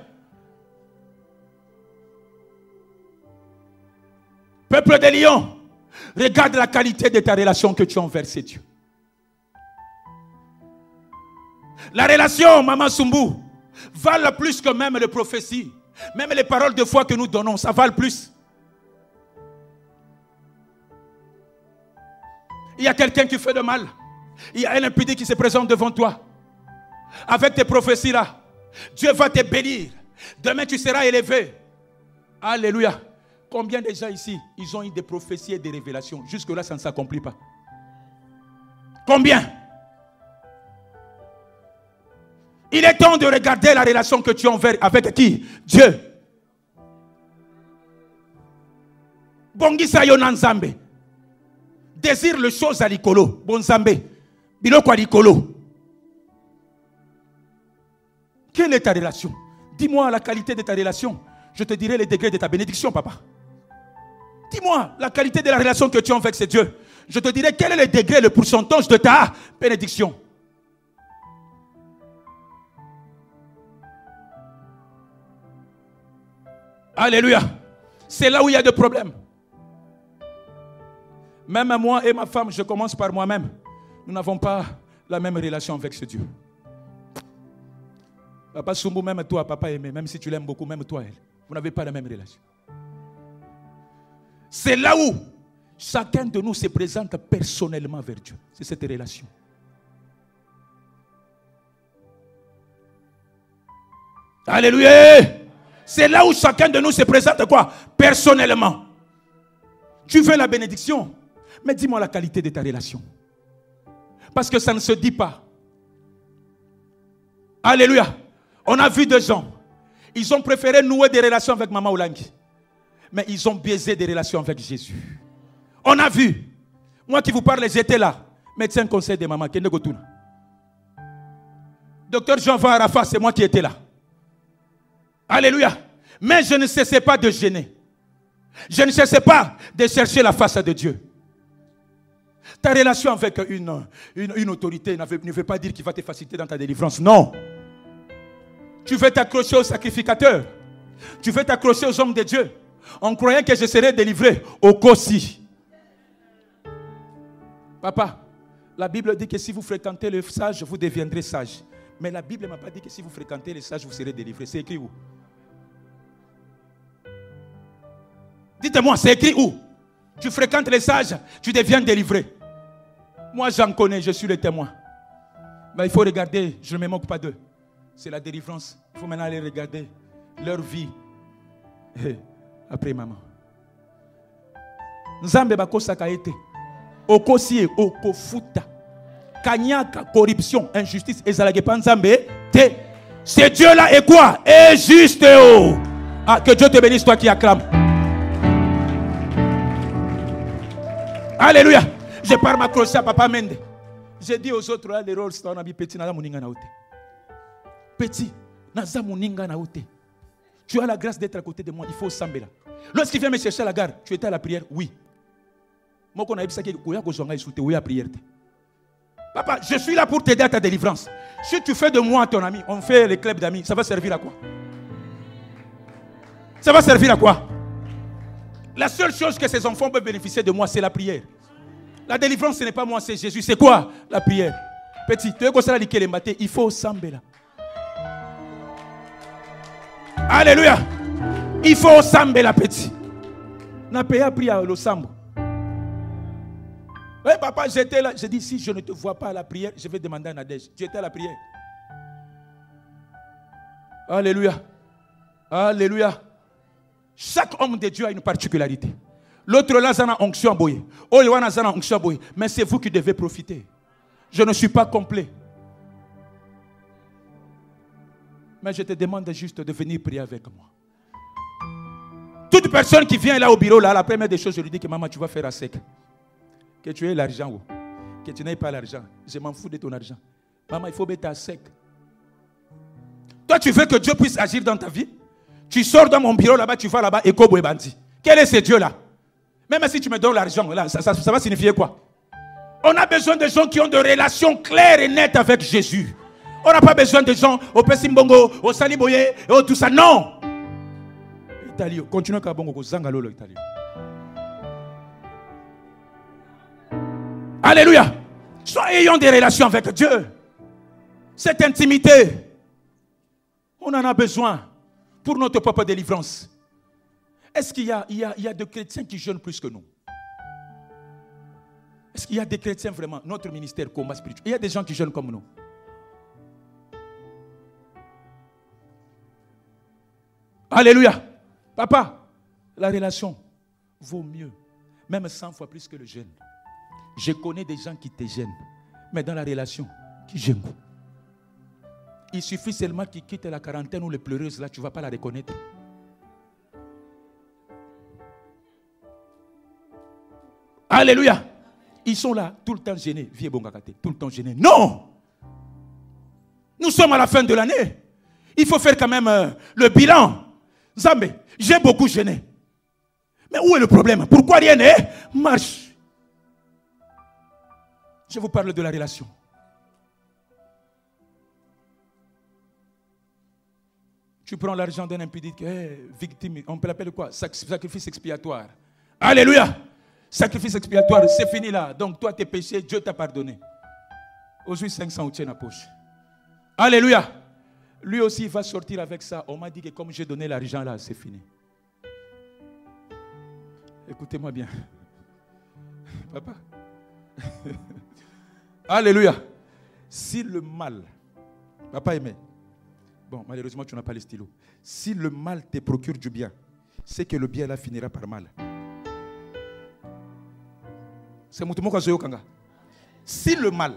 Peuple de Lion, regarde la qualité de ta relation que tu as envers ces dieux. La relation, Maman Sumbou, valent plus que même les prophéties. Même les paroles de foi que nous donnons, ça vale plus. Il y a quelqu'un qui fait de mal. Il y a un impudé qui se présente devant toi. Avec tes prophéties là, Dieu va te bénir. Demain tu seras élevé. Alléluia. Combien de gens ici, ils ont eu des prophéties et des révélations? Jusque là ça ne s'accomplit pas. Combien? Il est temps de regarder la relation que tu as avec qui? Dieu. Bongisa Yonanzambe. Désire les choses à l'icolo. Bonzambe. Biloko à l'icolo. Quelle est ta relation? Dis-moi la qualité de ta relation. Je te dirai les degrés de ta bénédiction, papa. Dis-moi la qualité de la relation que tu as avec ces dieux. Je te dirai quel est le degré, le pourcentage de ta bénédiction. Alléluia. C'est là où il y a des problèmes. Même moi et ma femme, je commence par moi-même. Nous n'avons pas la même relation avec ce Dieu. Papa Sumbu, même toi, papa aimé, même si tu l'aimes beaucoup, même toi, elle, vous n'avez pas la même relation. C'est là où chacun de nous se présente personnellement vers Dieu. C'est cette relation. Alléluia. C'est là où chacun de nous se présente quoi? Personnellement. Tu veux la bénédiction, mais dis-moi la qualité de ta relation. Parce que ça ne se dit pas. Alléluia. On a vu des gens, ils ont préféré nouer des relations avec Maman Oulangi. Mais ils ont biaisé des relations avec Jésus. On a vu. Moi qui vous parle, j'étais là. Médecin conseil de maman. Docteur Jean-Van Arafat, c'est moi qui étais là. Alléluia. Mais je ne cessais pas de gêner. Je ne cessais pas de chercher la face de Dieu. Ta relation avec une autorité ne veut pas dire qu'il va te faciliter dans ta délivrance. Non. Tu veux t'accrocher au sacrificateur. Tu veux t'accrocher aux hommes de Dieu. En croyant que je serai délivré au Kossi. Papa, la Bible dit que si vous fréquentez les sages, vous deviendrez sages. Mais la Bible ne m'a pas dit que si vous fréquentez les sages, vous serez délivré. C'est écrit où? Dites-moi, c'est écrit où? Tu fréquentes les sages, tu deviens délivré. Moi, j'en connais, je suis le témoin. Mais il faut regarder, je ne me moque pas d'eux. C'est la délivrance. Il faut maintenant aller regarder leur vie. Après maman. Nzambe bakosaka ete. Okosie, okofuta. Kanyaka, corruption, injustice. Ezalage pa Nzambe te. Ce Dieu-là est quoi? Est juste. Oh. Ah, que Dieu te bénisse, toi qui acclames. Alléluia. Je pars m'accrocher à Papa Mende. J'ai dit aux autres, là, les rôles, c'est un ami petit, naza moninga na ote. Petit, naza moninga na ote. Tu as la grâce d'être à côté de moi, il faut sambela. Lorsqu'il vient me chercher à la gare, tu étais à la prière? Oui. Moi, quand on a dit ça, papa, je suis là pour t'aider à ta délivrance. Si tu fais de moi ton ami, on fait les clubs d'amis, ça va servir à quoi? Ça va servir à quoi? La seule chose que ces enfants peuvent bénéficier de moi, c'est la prière. La délivrance, ce n'est pas moi, c'est Jésus. C'est quoi? La prière. Petit, tu es il faut sambela. Alléluia. Il faut sambela, petit. N'a pas pris à le sambo. Oui, papa, j'étais là. J'ai dit, si je ne te vois pas à la prière, je vais demander à Nadège. Tu étais à la prière. Alléluia. Alléluia. Chaque homme de Dieu a une particularité. L'autre là, c'est onction boye. Oh, il y a onction boye. Mais c'est vous qui devez profiter. Je ne suis pas complet. Mais je te demande juste de venir prier avec moi. Toute personne qui vient là au bureau, là, la première des choses, je lui dis que maman, tu vas faire à sec. Que tu aies l'argent, que tu n'aies pas l'argent. Je m'en fous de ton argent. Maman, il faut mettre à sec. Toi, tu veux que Dieu puisse agir dans ta vie? Tu sors dans mon bureau là-bas, tu vas là-bas, et Kobo et Bandi. Quel est ce Dieu-là? Même si tu me donnes l'argent, là, ça va signifier quoi? On a besoin de gens qui ont des relations claires et nettes avec Jésus. On n'a pas besoin de gens au Pessimbongo, au Saliboye, et tout ça. Non! Italie, continue à Bongo, Zangalolo, Italie. Alléluia! Ayons des relations avec Dieu. Cette intimité, on en a besoin pour notre propre délivrance. Est-ce qu'il y a des chrétiens qui jeûnent plus que nous? Est-ce qu'il y a des chrétiens vraiment, notre ministère combat spirituel? Il y a des gens qui jeûnent comme nous. Alléluia. Papa, la relation vaut mieux, même 100 fois plus que le jeûne. Je connais des gens qui te gênent, mais dans la relation, qui gênent. Il suffit seulement qu'ils quittent la quarantaine ou les pleureuses, là, tu ne vas pas la reconnaître. Alléluia. Ils sont là, tout le temps gênés. Vieux Bongakate, tout le temps gênés. Non! Nous sommes à la fin de l'année. Il faut faire quand même le bilan. Zambé, j'ai beaucoup gêné. Mais où est le problème? Pourquoi rien n'est marche? Je vous parle de la relation. Tu prends l'argent d'un impudique, victime, on peut l'appeler quoi? Sacrifice expiatoire. Alléluia! Sacrifice expiatoire, c'est fini là. Donc toi, tes péchés, Dieu t'a pardonné. Aujourd'hui, 500 ou tiens à poche. Alléluia! Lui aussi, il va sortir avec ça. On m'a dit que comme j'ai donné l'argent là, c'est fini. Écoutez-moi bien. Papa. Alléluia. Si le mal, papa aimé, bon, malheureusement, tu n'as pas les stylos. Si le mal te procure du bien, c'est que le bien là finira par mal. C'est Moutoumouka Zoyokanga. Si le mal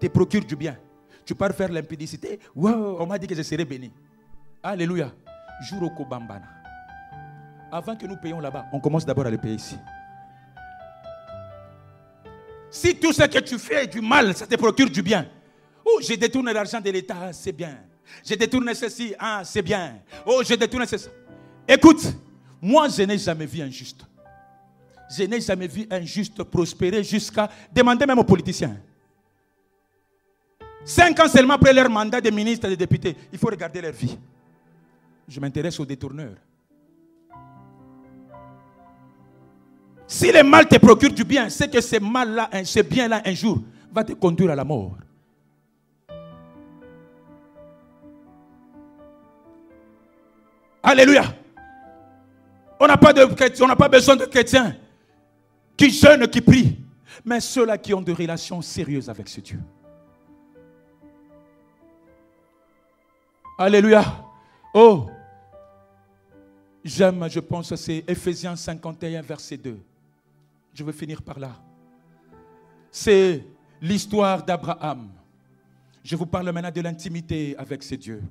te procure du bien, tu pars faire l'impudicité. Wow, on m'a dit que je serais béni. Alléluia. Juroko Bambana. Avant que nous payions là-bas, on commence d'abord à le payer ici. Si tout ce que tu fais du mal, ça te procure du bien. Oh, j'ai détourné l'argent de l'État, c'est bien. J'ai détourné ceci, c'est bien. Oh, j'ai détourné ceci. Écoute, moi, je n'ai jamais vu un juste. Je n'ai jamais vu un juste prospérer jusqu'à demander même aux politiciens. 5 ans seulement après leur mandat de ministre et de député, il faut regarder leur vie. Je m'intéresse aux détourneurs. Si le mal te procure du bien, c'est que ce mal-là, ce bien-là, un jour, va te conduire à la mort. Alléluia. On n'a pas besoin de chrétiens qui jeûnent, qui prient, mais ceux-là qui ont des relations sérieuses avec ce Dieu. Alléluia. Oh, j'aime, je pense, c'est Ephésiens 51, verset 2. Je vais finir par là. C'est l'histoire d'Abraham. Je vous parle maintenant de l'intimité avec ce Dieu.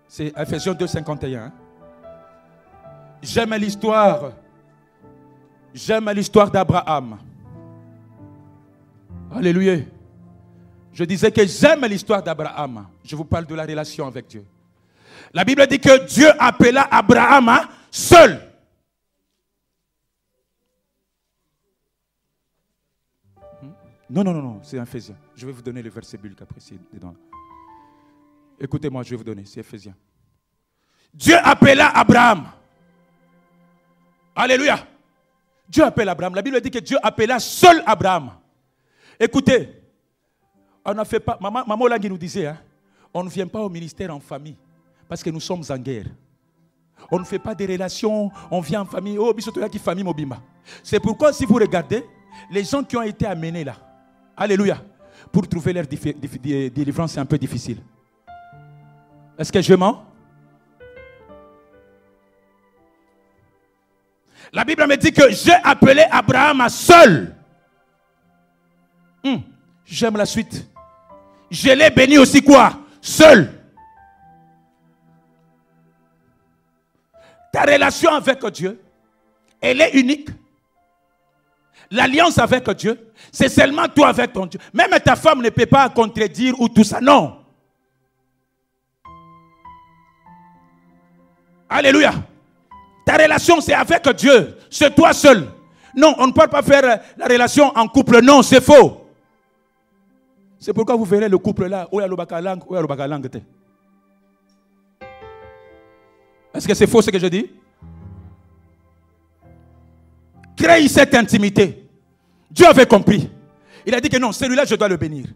C'est Ephésiens 2, 51. J'aime l'histoire. J'aime l'histoire d'Abraham. Alléluia. Je disais que j'aime l'histoire d'Abraham. Je vous parle de la relation avec Dieu. La Bible dit que Dieu appela Abraham seul. Non, c'est Ephésiens. Je vais vous donner le verset biblique après, c'est dedans. Écoutez-moi, je vais vous donner, c'est Ephésiens. Dieu appela Abraham. Alléluia. Dieu appelle Abraham. La Bible dit que Dieu appela seul Abraham. Écoutez, on ne fait pas, maman Olangui nous disait, hein, on ne vient pas au ministère en famille parce que nous sommes en guerre. On ne fait pas des relations, on vient en famille. Oh, bisotoya qui famille mobimba. C'est pourquoi si vous regardez, les gens qui ont été amenés là, alléluia, pour trouver leur délivrance, c'est un peu difficile. Est-ce que je mens? La Bible me dit que j'ai appelé Abraham seul. J'aime la suite. Je l'ai béni aussi quoi? Seul. Ta relation avec Dieu, elle est unique. L'alliance avec Dieu, c'est seulement toi avec ton Dieu. Même ta femme ne peut pas contredire ou tout ça. Non. Alléluia. Ta relation, c'est avec Dieu. C'est toi seul. Non, on ne peut pas faire la relation en couple. Non, c'est faux. C'est pourquoi vous verrez le couple là. Est-ce que c'est faux ce que je dis? Crée cette intimité. Dieu avait compris. Il a dit que non, celui-là, je dois le bénir.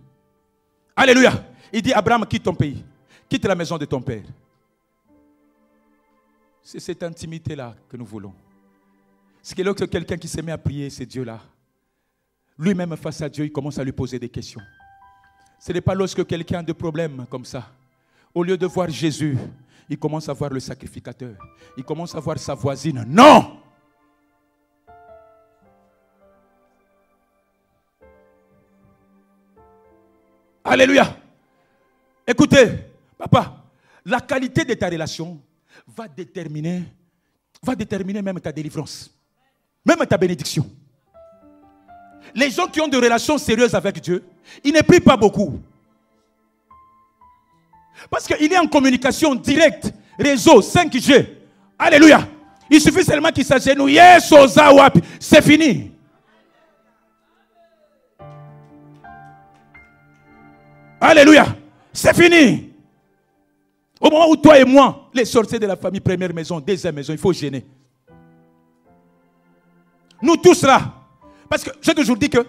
Alléluia. Il dit, Abraham, quitte ton pays. Quitte la maison de ton père. C'est cette intimité-là que nous voulons. C'est que lorsque quelqu'un qui se met à prier, c'est Dieu-là. Lui-même face à Dieu, il commence à lui poser des questions. Ce n'est pas lorsque quelqu'un a des problèmes comme ça. Au lieu de voir Jésus, il commence à voir le sacrificateur. Il commence à voir sa voisine. Non! Alléluia. Écoutez, papa, la qualité de ta relation va déterminer même ta délivrance, même ta bénédiction. Les gens qui ont des relations sérieuses avec Dieu, ils ne prient pas beaucoup. Parce qu'il est en communication directe, réseau, 5G. Alléluia. Il suffit seulement qu'il s'agenouille, c'est fini. Alléluia. C'est fini. Au moment où toi et moi, les sorciers de la famille, première maison, deuxième maison, il faut gêner. Nous tous là. Parce que j'ai toujours dit qu'il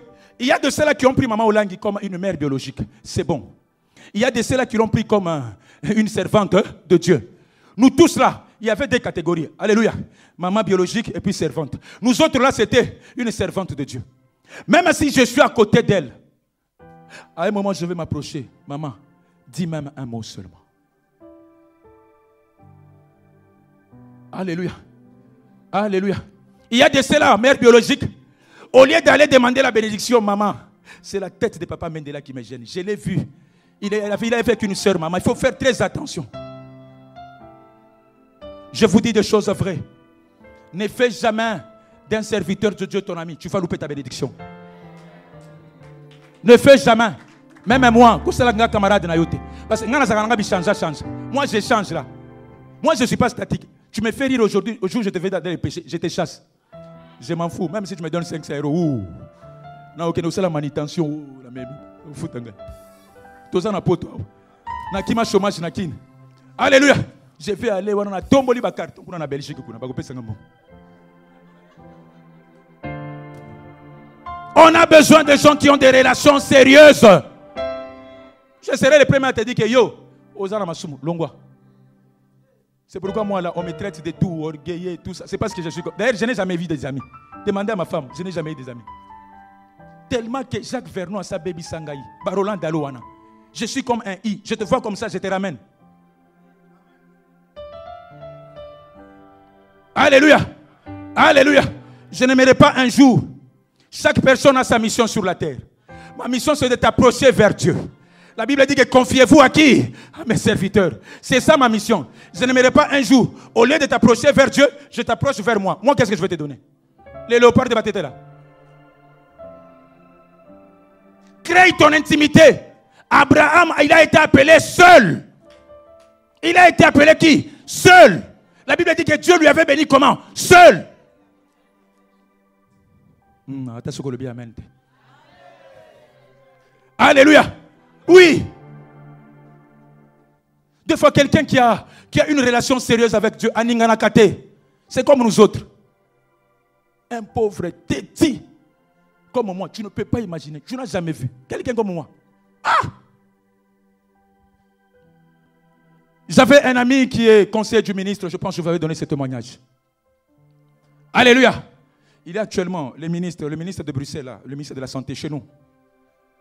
y a de ceux-là qui ont pris maman Olangui comme une mère biologique. C'est bon. Il y a de ceux-là qui l'ont pris comme une servante de Dieu. Nous tous là, il y avait des catégories. Alléluia. Maman biologique et puis servante. Nous autres là, c'était une servante de Dieu. Même si je suis à côté d'elle, à un moment, je vais m'approcher. Maman, dis même un mot seulement. Alléluia. Alléluia. Il y a de ceux-là, mère biologique. Au lieu d'aller demander la bénédiction, maman, c'est la tête de papa Mendela qui me gêne. Je l'ai vu. Il avait fait qu'une soeur, maman. Il faut faire très attention. Je vous dis des choses vraies. Ne fais jamais d'un serviteur de Dieu ton ami. Tu vas louper ta bénédiction. Ne fais jamais. Même moi, camarade parce que moi je change là. Moi je ne suis pas statique. Tu me fais rire aujourd'hui, au jour où je te vais dans les péchés, je te chasse. Je m'en fous, même si tu me donnes 500 €. Non, ok, c'est la manutention. La même. Tout ça n'a pas toi. Nakima chômage nakin. Alléluia. Je vais aller voir tomboli ba carte pour na Belgique kuna ba kopesa ngamo. On a besoin de gens qui ont des relations sérieuses. Je serai le premier à te dire que yo, Ozana Masumu, Longwa. C'est pourquoi moi là, on me traite de tout, orgueilleux, tout ça. C'est parce que je suis. D'ailleurs, je n'ai jamais vu des amis. Demandez à ma femme, je n'ai jamais eu des amis. Tellement que Jacques Vernon a sa baby Sangaï, Barolan Dalouana. Je suis comme un I. Je te vois comme ça, je te ramène. Alléluia. Alléluia. Je n'aimerais pas un jour. Chaque personne a sa mission sur la terre. Ma mission, c'est de t'approcher vers Dieu. La Bible dit que confiez-vous à qui? À mes serviteurs. C'est ça ma mission. Je n'aimerais pas un jour, au lieu de t'approcher vers Dieu, je t'approche vers moi. Moi, qu'est-ce que je vais te donner? Les léopards de Batete là. Crée ton intimité. Abraham, il a été appelé seul. Il a été appelé qui? Seul. La Bible dit que Dieu lui avait béni comment? Seul. Alléluia. Oui. Des fois, quelqu'un qui a une relation sérieuse avec Dieu, c'est comme nous autres. Un pauvre téti comme moi, tu ne peux pas imaginer. Tu n'as jamais vu quelqu'un comme moi. Ah! J'avais un ami qui est conseiller du ministre, je pense que je vous avais donné ce témoignage. Alléluia. Il est actuellement le ministre de Bruxelles, là, le ministre de la Santé chez nous.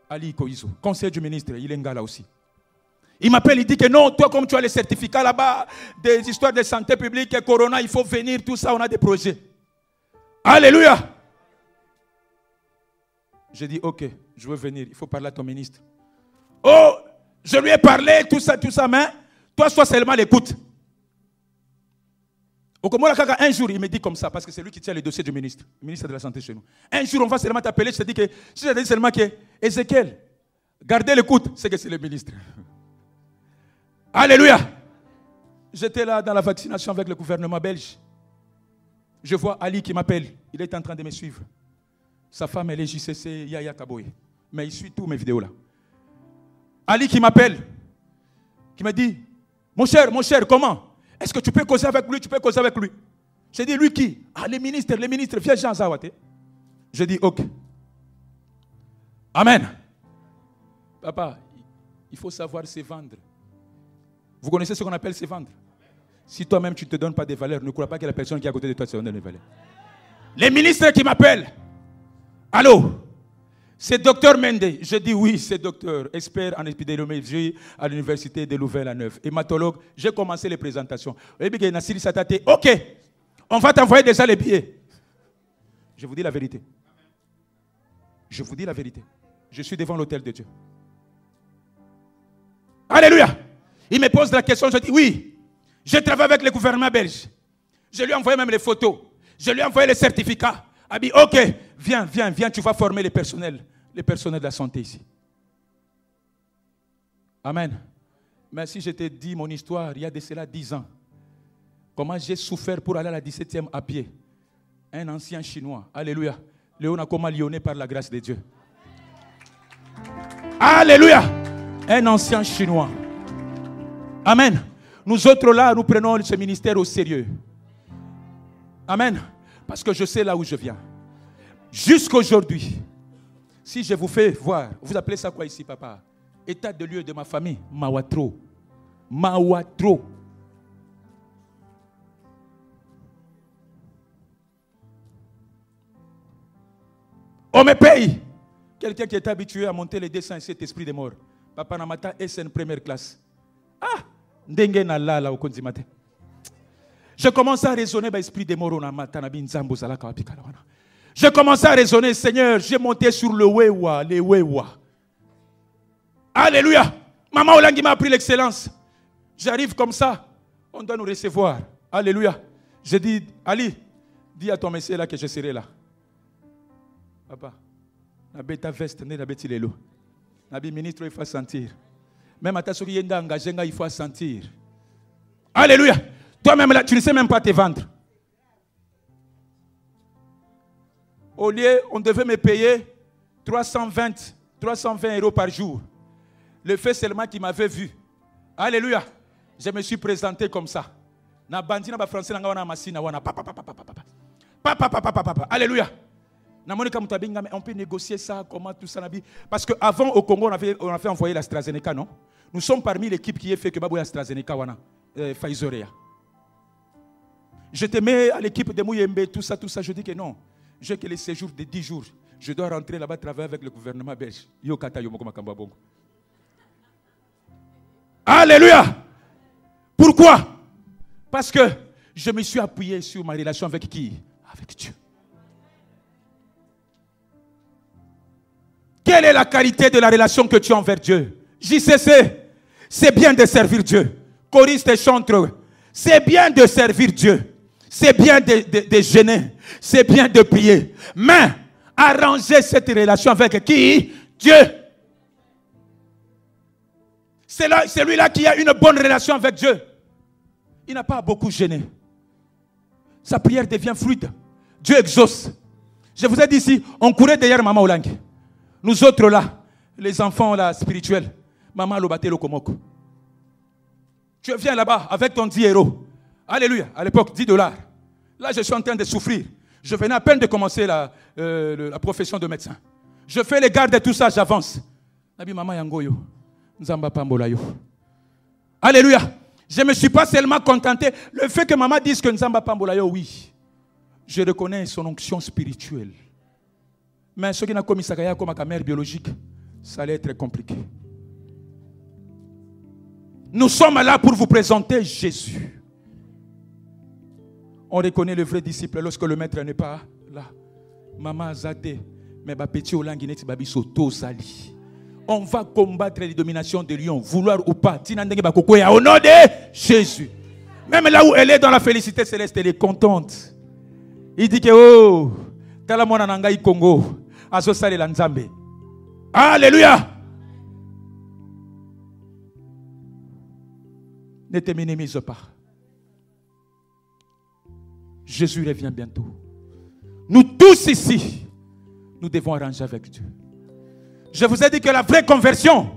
Ali Koizo, conseiller du ministre, il est un gars là aussi. Il m'appelle, il dit que non, toi comme tu as les certificats là-bas, des histoires de santé publique, Corona, il faut venir, tout ça, on a des projets. Alléluia. J'ai dit, ok, je veux venir, il faut parler à ton ministre. Oh, je lui ai parlé, tout ça, mais toi, sois seulement l'écoute. Au Comora Kaka, un jour, il me dit comme ça, parce que c'est lui qui tient les dossiers du ministre, le ministre de la Santé chez nous. Un jour, on va seulement t'appeler, je te dis que, si je te dis seulement que, Ézéchiel, gardez l'écoute, c'est que c'est le ministre. Alléluia. J'étais là dans la vaccination avec le gouvernement belge. Je vois Ali qui m'appelle, il est en train de me suivre. Sa femme, elle est JCC, Yaya Kaboye. Mais il suit tous mes vidéos là. Ali qui m'appelle, qui me dit, mon cher, comment? Est-ce que tu peux causer avec lui? Tu peux causer avec lui. J'ai dit, lui qui? Ah, les ministres, viens Jean Zawate. Je dis, ok. Amen. Papa, il faut savoir se vendre. Vous connaissez ce qu'on appelle se vendre? Si toi-même tu ne te donnes pas des valeurs, ne crois pas que la personne qui est à côté de toi te donne des valeurs. Les ministres qui m'appellent. Allô? C'est docteur Mende. Je dis oui, c'est docteur, expert en épidémiologie à l'université de Louvain-la-Neuve. Hématologue, j'ai commencé les présentations. Ok, on va t'envoyer déjà les billets. Je vous dis la vérité. Je vous dis la vérité. Je suis devant l'autel de Dieu. Alléluia. Il me pose la question, je dis oui. Je travaille avec le gouvernement belge. Je lui ai envoyé même les photos. Je lui ai envoyé les certificats. Il dit ok, viens, tu vas former les personnels de la santé ici. Amen. Mais si je te dis mon histoire, il y a de cela 10 ans. Comment j'ai souffert pour aller à la 17e à pied. Un ancien chinois. Alléluia. Léon a comment lyonnais par la grâce de Dieu. Alléluia. Un ancien chinois. Amen. Nous autres là, nous prenons ce ministère au sérieux. Amen. Parce que je sais là où je viens. Jusqu'aujourd'hui, si je vous fais voir, vous appelez ça quoi ici, papa? État de lieu de ma famille, Mawatro. Mawatro. On me paye. Quelqu'un qui est habitué à monter les dessins, cet esprit de mort. Papa Namata SN première classe. Ah! Je commence à raisonner l'esprit de mort. Je commence à raisonner, Seigneur, j'ai monté sur le Wewa, les Wewa. Alléluia. Maman Olangi m'a appris l'excellence. J'arrive comme ça, on doit nous recevoir. Alléluia. Je dis, Ali, dis à ton monsieur là que je serai là. Papa, ta veste, nabi ministre, il faut sentir. Même à ta soeur, il faut sentir. Alléluia. Toi-même là, tu ne sais même pas te vendre. Au lieu, on devait me payer 320 € par jour. Le fait seulement qu'il m'avait vu. Alléluia. Je me suis présenté comme ça. Alléluia. On peut négocier ça, comment tout ça. Parce qu'avant, au Congo, on avait envoyé l'AstraZeneca, non? Nous sommes parmi l'équipe qui a fait que Babou l'AstraZeneca, Pfizer. Je te mets à l'équipe de Mouyembe, tout ça. Je dis que non. J'ai que les séjours de 10 jours. Je dois rentrer là-bas travailler avec le gouvernement belge. Alléluia. Pourquoi? Parce que je me suis appuyé sur ma relation avec qui? Avec Dieu. Quelle est la qualité de la relation que tu as envers Dieu? JCC, c'est bien de servir Dieu. Choristes et chantres, c'est bien de servir Dieu. C'est bien de jeûner. C'est bien de prier. Mais arranger cette relation avec qui? Dieu. C'est celui-là qui a une bonne relation avec Dieu. Il n'a pas beaucoup gêné. Sa prière devient fluide. Dieu exauce. Je vous ai dit ici, on courait derrière Maman Olang. Nous autres là, les enfants là, spirituels, Maman Lobate Lokomoko. Tu viens là-bas avec ton 10 euros. Alléluia, à l'époque, 10 $. Là, je suis en train de souffrir. Je venais à peine de commencer la profession de médecin. Je fais les gardes et tout ça, j'avance. Nabi Maman Yangoyo. Nzamba Pambolayo. Alléluia. Je ne me suis pas seulement contenté. Le fait que maman dise que Nzamba Pambolayo, oui. Je reconnais son onction spirituelle. Mais ce qui n'a commis ça comme ma mère biologique, ça allait être compliqué. Nous sommes là pour vous présenter Jésus. On reconnaît le vrai disciple lorsque le maître n'est pas là. Maman Zade, mais petit Olangineti Babi Soto Zali. On va combattre les dominations de lions, vouloir ou pas. Au nom de Jésus. Même là où elle est dans la félicité céleste, elle est contente. Il dit que, oh, Talamona Nangai Congo, Azosale Lanzambe. Alléluia. Ne te minimise pas. Jésus revient bientôt. Nous tous ici, nous devons arranger avec Dieu. Je vous ai dit que la vraie conversion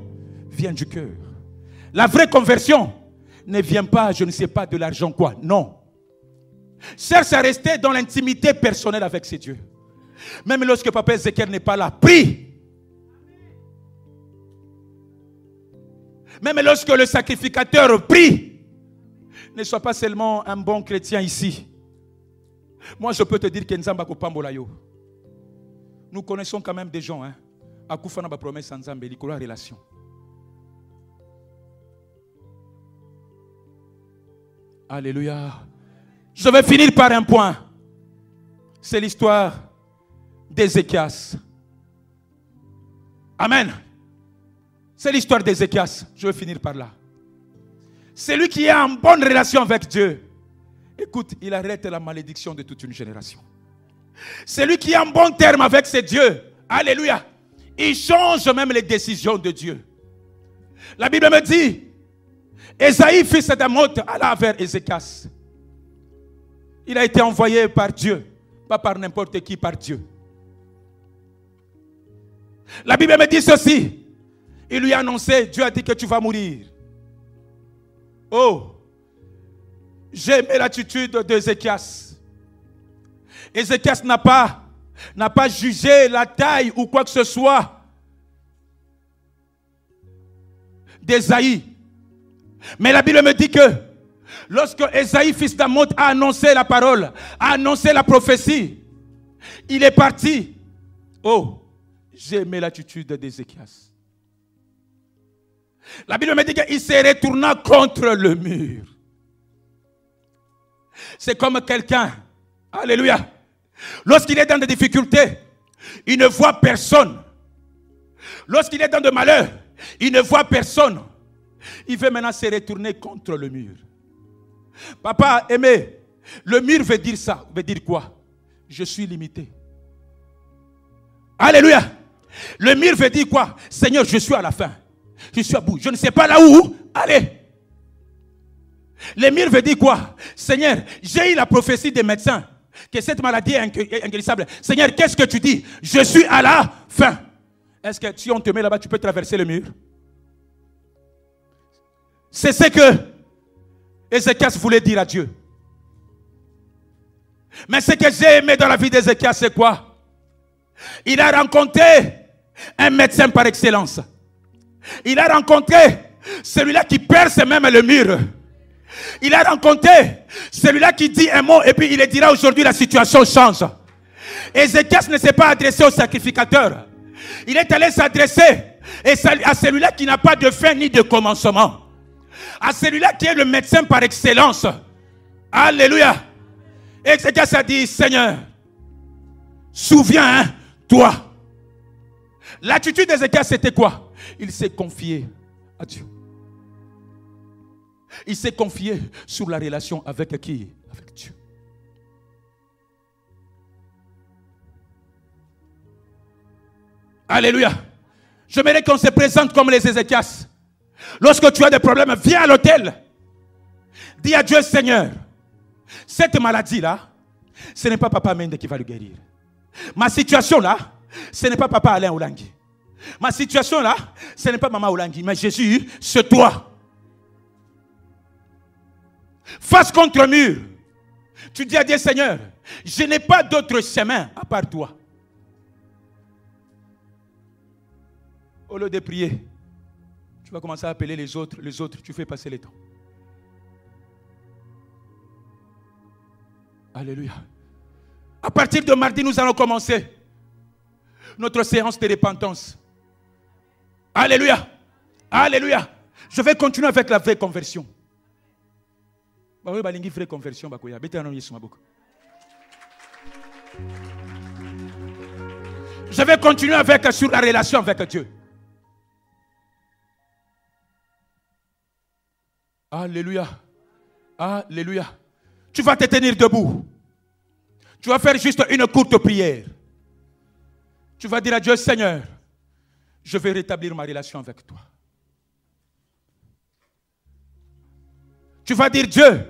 vient du cœur. La vraie conversion ne vient pas, je ne sais pas, de l'argent quoi. Non. Cherche à rester dans l'intimité personnelle avec ses dieux. Même lorsque Papa Ézéchiel n'est pas là, prie. Même lorsque le sacrificateur prie, ne sois pas seulement un bon chrétien ici. Moi, je peux te dire que Nzamba Kopambolayo. Nous connaissons quand même des gens, hein. Akufana ba promesse en Nzambe, il y a relation. Alléluia. Je vais finir par un point. C'est l'histoire d'Ézéchias. Amen. C'est l'histoire d'Ézéchias. Je vais finir par là. C'est lui qui est en bonne relation avec Dieu. Écoute, il arrête la malédiction de toute une génération. C'est lui qui est en bon terme avec ses dieux. Alléluia. Il change même les décisions de Dieu. La Bible me dit, Ésaïe, fils d'Amoth, alla vers Ézéchias. Il a été envoyé par Dieu, pas par n'importe qui, par Dieu. La Bible me dit ceci. Il lui a annoncé, Dieu a dit que tu vas mourir. Oh, j'ai aimé l'attitude d'Ézéchias. Ézéchias n'a pas jugé la taille ou quoi que ce soit d'Ésaïe. Mais la Bible me dit que lorsque Ésaïe, fils d'Amoth, a annoncé la parole, a annoncé la prophétie, il est parti. Oh, j'ai aimé l'attitude d'Ézéchias. La Bible me dit qu'il se retourna contre le mur. C'est comme quelqu'un, alléluia, lorsqu'il est dans des difficultés, il ne voit personne. Lorsqu'il est dans de malheur, il ne voit personne. Il veut maintenant se retourner contre le mur. Papa aimé, le mur veut dire ça. Veut dire quoi? Je suis limité. Alléluia. Le mur veut dire quoi? Seigneur, je suis à la fin. Je suis à bout. Je ne sais pas là où aller. Le mur veut dire quoi? Seigneur, j'ai eu la prophétie des médecins que cette maladie est inguérissable. Seigneur, qu'est-ce que tu dis? Je suis à la fin. Est-ce que si on te met là-bas, tu peux traverser le mur? C'est ce que Ézéchias voulait dire à Dieu. Mais ce que j'ai aimé dans la vie d'Ézéchias, c'est quoi? Il a rencontré un médecin par excellence. Il a rencontré celui-là qui perce même le mur. Il a rencontré celui-là qui dit un mot et puis il dira aujourd'hui la situation change. Ézéchias ne s'est pas adressé au sacrificateur. Il est allé s'adresser à celui-là qui n'a pas de fin ni de commencement. À celui-là qui est le médecin par excellence. Alléluia. Ézéchias a dit, Seigneur, souviens-toi. L'attitude d'Ézéchias c'était quoi? Il s'est confié à Dieu. Il s'est confié sur la relation avec qui? Avec Dieu. Alléluia. J'aimerais qu'on se présente comme les Ézéchias. Lorsque tu as des problèmes, viens à l'autel. Dis à Dieu, Seigneur, cette maladie-là, ce n'est pas Papa Mende qui va le guérir. Ma situation-là, ce n'est pas Papa Alain Oulangui. Ma situation-là, ce n'est pas Maman Oulangui. Mais Jésus, c'est toi. Face contre mur. Tu dis à Dieu, Seigneur, je n'ai pas d'autre chemin à part toi. Au lieu de prier, tu vas commencer à appeler les autres, tu fais passer le temps. Alléluia. À partir de mardi, nous allons commencer notre séance de repentance. Alléluia. Alléluia. Je vais continuer avec la vraie conversion. Je vais continuer sur la relation avec Dieu. Alléluia. Alléluia. Tu vas te tenir debout. Tu vas faire juste une courte prière. Tu vas dire à Dieu, Seigneur, je vais rétablir ma relation avec toi. Tu vas dire, Dieu,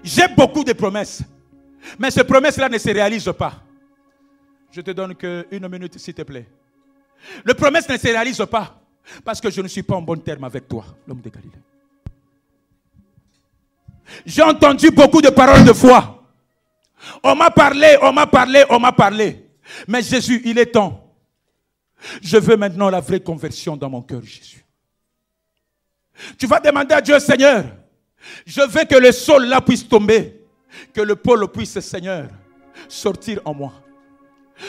j'ai beaucoup de promesses, mais ces promesses-là ne se réalisent pas. Je te donne qu'une minute, s'il te plaît. Les promesses ne se réalisent pas parce que je ne suis pas en bon terme avec toi, l'homme de Galilée. J'ai entendu beaucoup de paroles de foi. On m'a parlé, on m'a parlé, on m'a parlé. Mais Jésus, il est temps. Je veux maintenant la vraie conversion dans mon cœur, Jésus. Tu vas demander à Dieu, Seigneur, je veux que le sol là puisse tomber, que le pôle puisse, Seigneur, sortir en moi.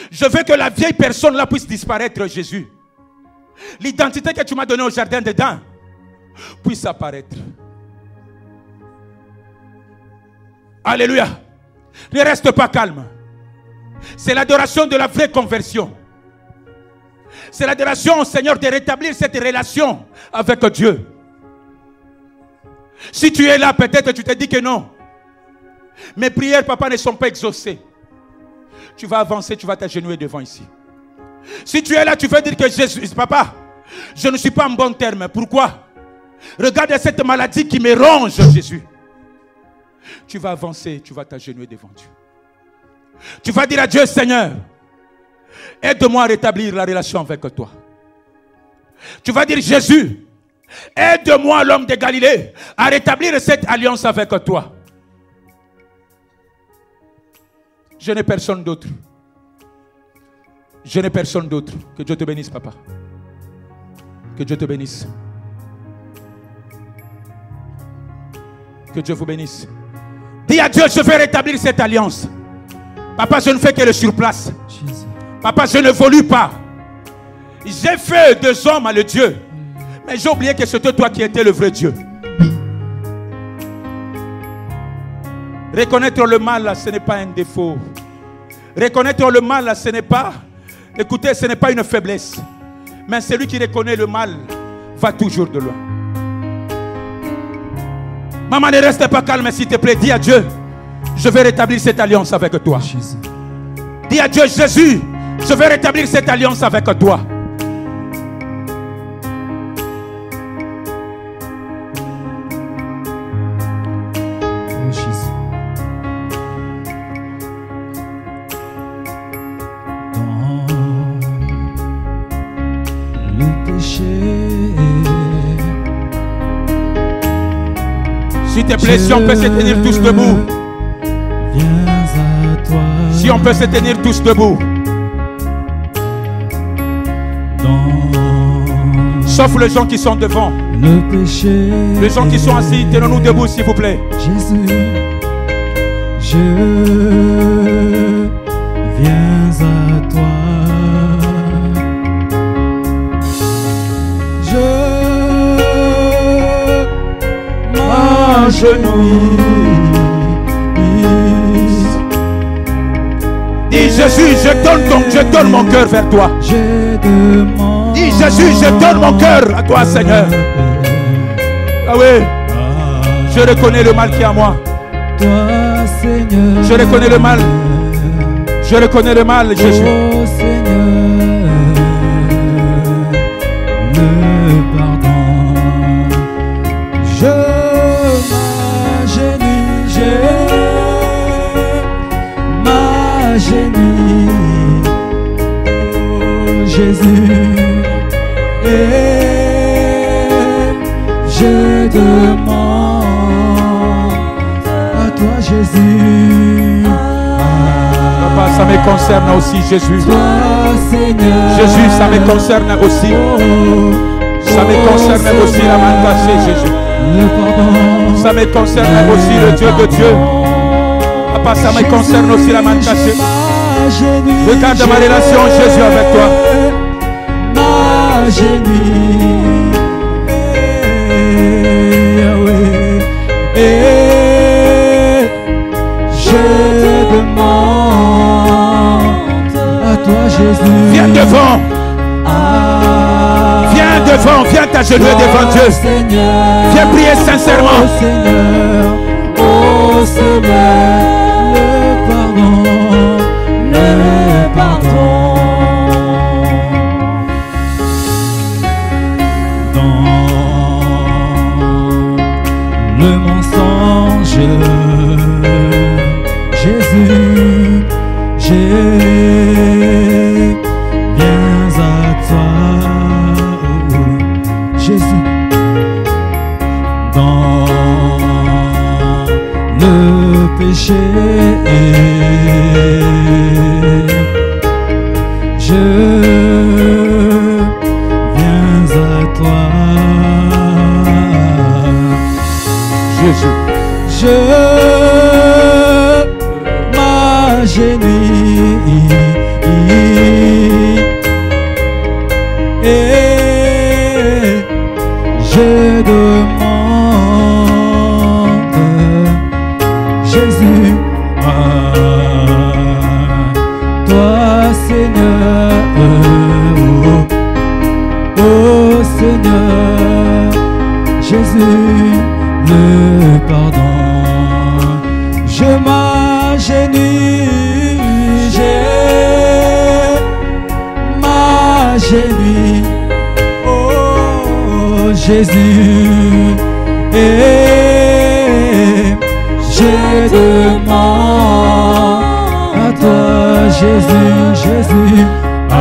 Je veux que la vieille personne là puisse disparaître, Jésus. L'identité que tu m'as donnée au jardin d'Éden puisse apparaître. Alléluia. Ne reste pas calme. C'est l'adoration de la vraie conversion. C'est l'adoration au Seigneur de rétablir cette relation avec Dieu. Si tu es là, peut-être tu te dis que non. Mes prières, papa, ne sont pas exaucées. Tu vas avancer, tu vas t'agenouiller devant ici. Si tu es là, tu veux dire que Jésus, papa, je ne suis pas en bon terme. Pourquoi? Regarde cette maladie qui me ronge, Jésus. Tu vas avancer, tu vas t'agenouiller devant Dieu. Tu vas dire à Dieu, Seigneur, aide-moi à rétablir la relation avec toi. Tu vas dire, Jésus, aide-moi, l'homme de Galilée, à rétablir cette alliance avec toi. Je n'ai personne d'autre. Je n'ai personne d'autre. Que Dieu te bénisse, papa. Que Dieu te bénisse. Que Dieu vous bénisse. Dis à Dieu, je vais rétablir cette alliance. Papa, je ne fais que le surplace. Papa, je ne n'évolue pas. J'ai fait des hommes à le Dieu. Mais j'ai oublié que c'était toi qui étais le vrai Dieu. Reconnaître le mal, ce n'est pas un défaut. Reconnaître le mal, ce n'est pas... Écoutez, ce n'est pas une faiblesse. Mais celui qui reconnaît le mal va toujours de loin. Maman, ne reste pas calme, s'il te plaît. Dis à Dieu, je vais rétablir cette alliance avec toi. Jésus. Dis à Dieu, Jésus, je vais rétablir cette alliance avec toi. Oh Jésus. Dans le péché. S'il te plaît, si on peut se tenir tous debout. Si on peut se tenir tous debout. Sauf les gens qui sont devant. Le péché. Les gens qui sont assis, tenons-nous debout s'il vous plaît. Jésus, je viens à toi. M'agenouille. Dis Jésus, je donne mon cœur vers toi. Je demande. Dis Jésus, je donne mon cœur à toi, Seigneur. Ah oui. Je reconnais le mal qui est à moi. Je reconnais le mal. Je reconnais le mal, Jésus. Oh Seigneur, le pardon. Je m'agenouille, oh Jésus, et je demande à toi, Jésus. Papa, ça me concerne aussi, Jésus. Toi, Seigneur, Jésus, ça me concerne aussi. Ça me concerne aussi la main cachée, Jésus. le pardon. Ça me concerne aussi le Dieu de Dieu. Papa, ça me concerne aussi la main cachée. Regarde ma relation, Jésus, avec toi. Je demande à toi, Jésus. Viens devant. Viens devant, viens t'agenouiller devant Dieu. Viens prier sincèrement. Oh Seigneur, oh Seigneur, le pardon, le pardon. Dans le mensonge, Jésus, viens à toi, Jésus. Dans le péché, je viens à toi, Jésus. je m'agenouille et je demande, Jésus, à toi, Seigneur, oh Seigneur, Jésus, le pardon. Je m'agenouille, oh Jésus, et je demande à toi, Jésus, Jésus, à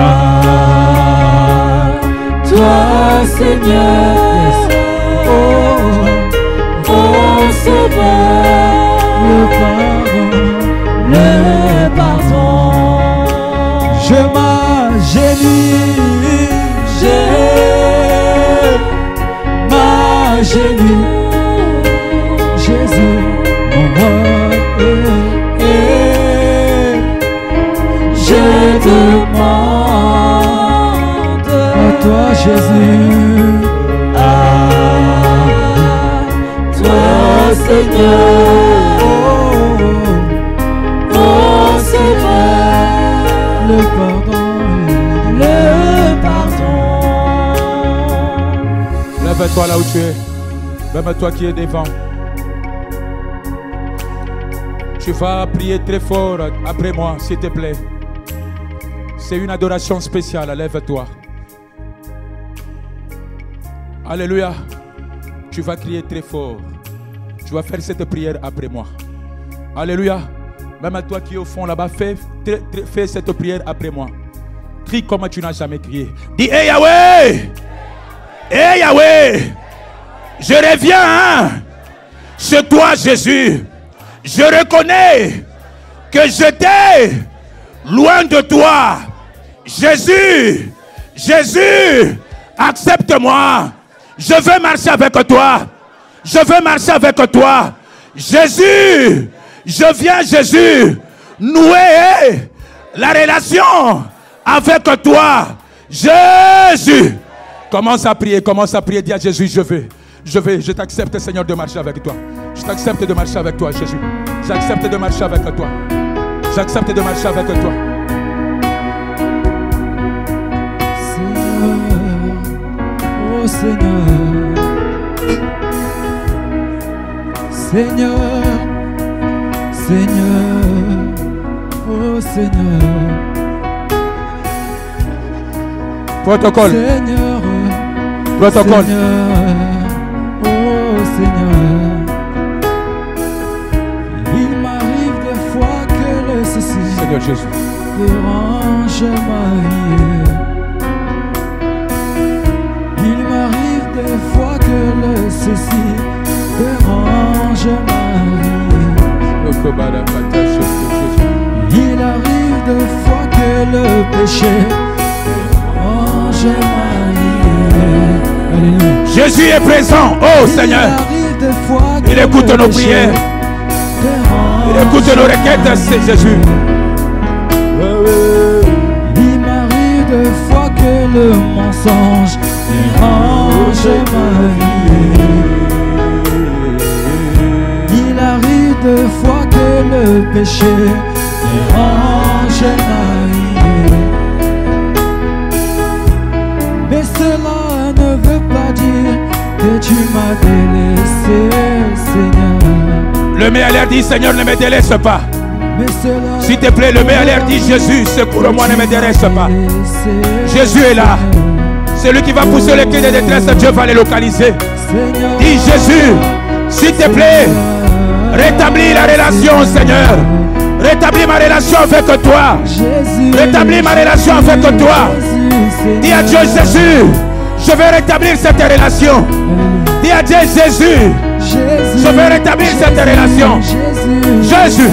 toi, Seigneur, oh Seigneur, le pardon, je m'agenouille, Jésus, mon roi, et je demande à toi, Jésus, à toi, Seigneur, oh Seigneur, le pardon, le pardon. Lève-toi là où tu es. Même toi qui es devant. Tu vas prier très fort après moi, s'il te plaît. C'est une adoration spéciale. Lève-toi. Alléluia. Tu vas crier très fort. Tu vas faire cette prière après moi. Alléluia. Même à toi qui es au fond là-bas, fais cette prière après moi. Crie comme tu n'as jamais crié. Dis, hey Yahweh! Hey Yahweh! Je reviens chez toi, Jésus. Je reconnais que j'étais loin de toi. Jésus, Jésus, accepte-moi. Je veux marcher avec toi. Je veux marcher avec toi. Jésus, je viens, Jésus, nouer la relation avec toi. Jésus. Commence à prier, dis à Jésus, je t'accepte, Seigneur, de marcher avec toi. Je t'accepte de marcher avec toi, Jésus. J'accepte de marcher avec toi. J'accepte de marcher avec toi. Seigneur, Oh Seigneur, Seigneur, Seigneur, oh Seigneur. Protocole. Seigneur, Protocole. Seigneur, oh Seigneur. Il m'arrive des fois que le souci Seigneur Jésus dérange ma vie. Il m'arrive des fois que le souci dérange ma vie. Il arrive des fois que le péché dérange ma vie. Alléluia. Jésus est présent, oh Seigneur. Il écoute nos prières. Il écoute nos requêtes, c'est Jésus. Il m'arrive des fois que le mensonge dérange ma vie. Il arrive des fois que le péché dérange ma vie. Mais cela ne veut pas dire que tu m'as délaissé, Seigneur. Le met à l'air dit, Seigneur, ne me délaisse pas. S'il te plaît, le met à l'air dit, Jésus, secours-moi, ne me délaisse pas. Jésus est là. C'est lui qui va pousser le cri de détresse, Dieu va les localiser. Dis, Jésus, s'il te plaît, rétablis la relation, Seigneur. Rétablis ma relation avec toi. Rétablis ma relation avec toi. Dis à Dieu, Jésus, je vais rétablir cette relation. Dis à Dieu, Jésus, je vais rétablir cette relation. Jésus,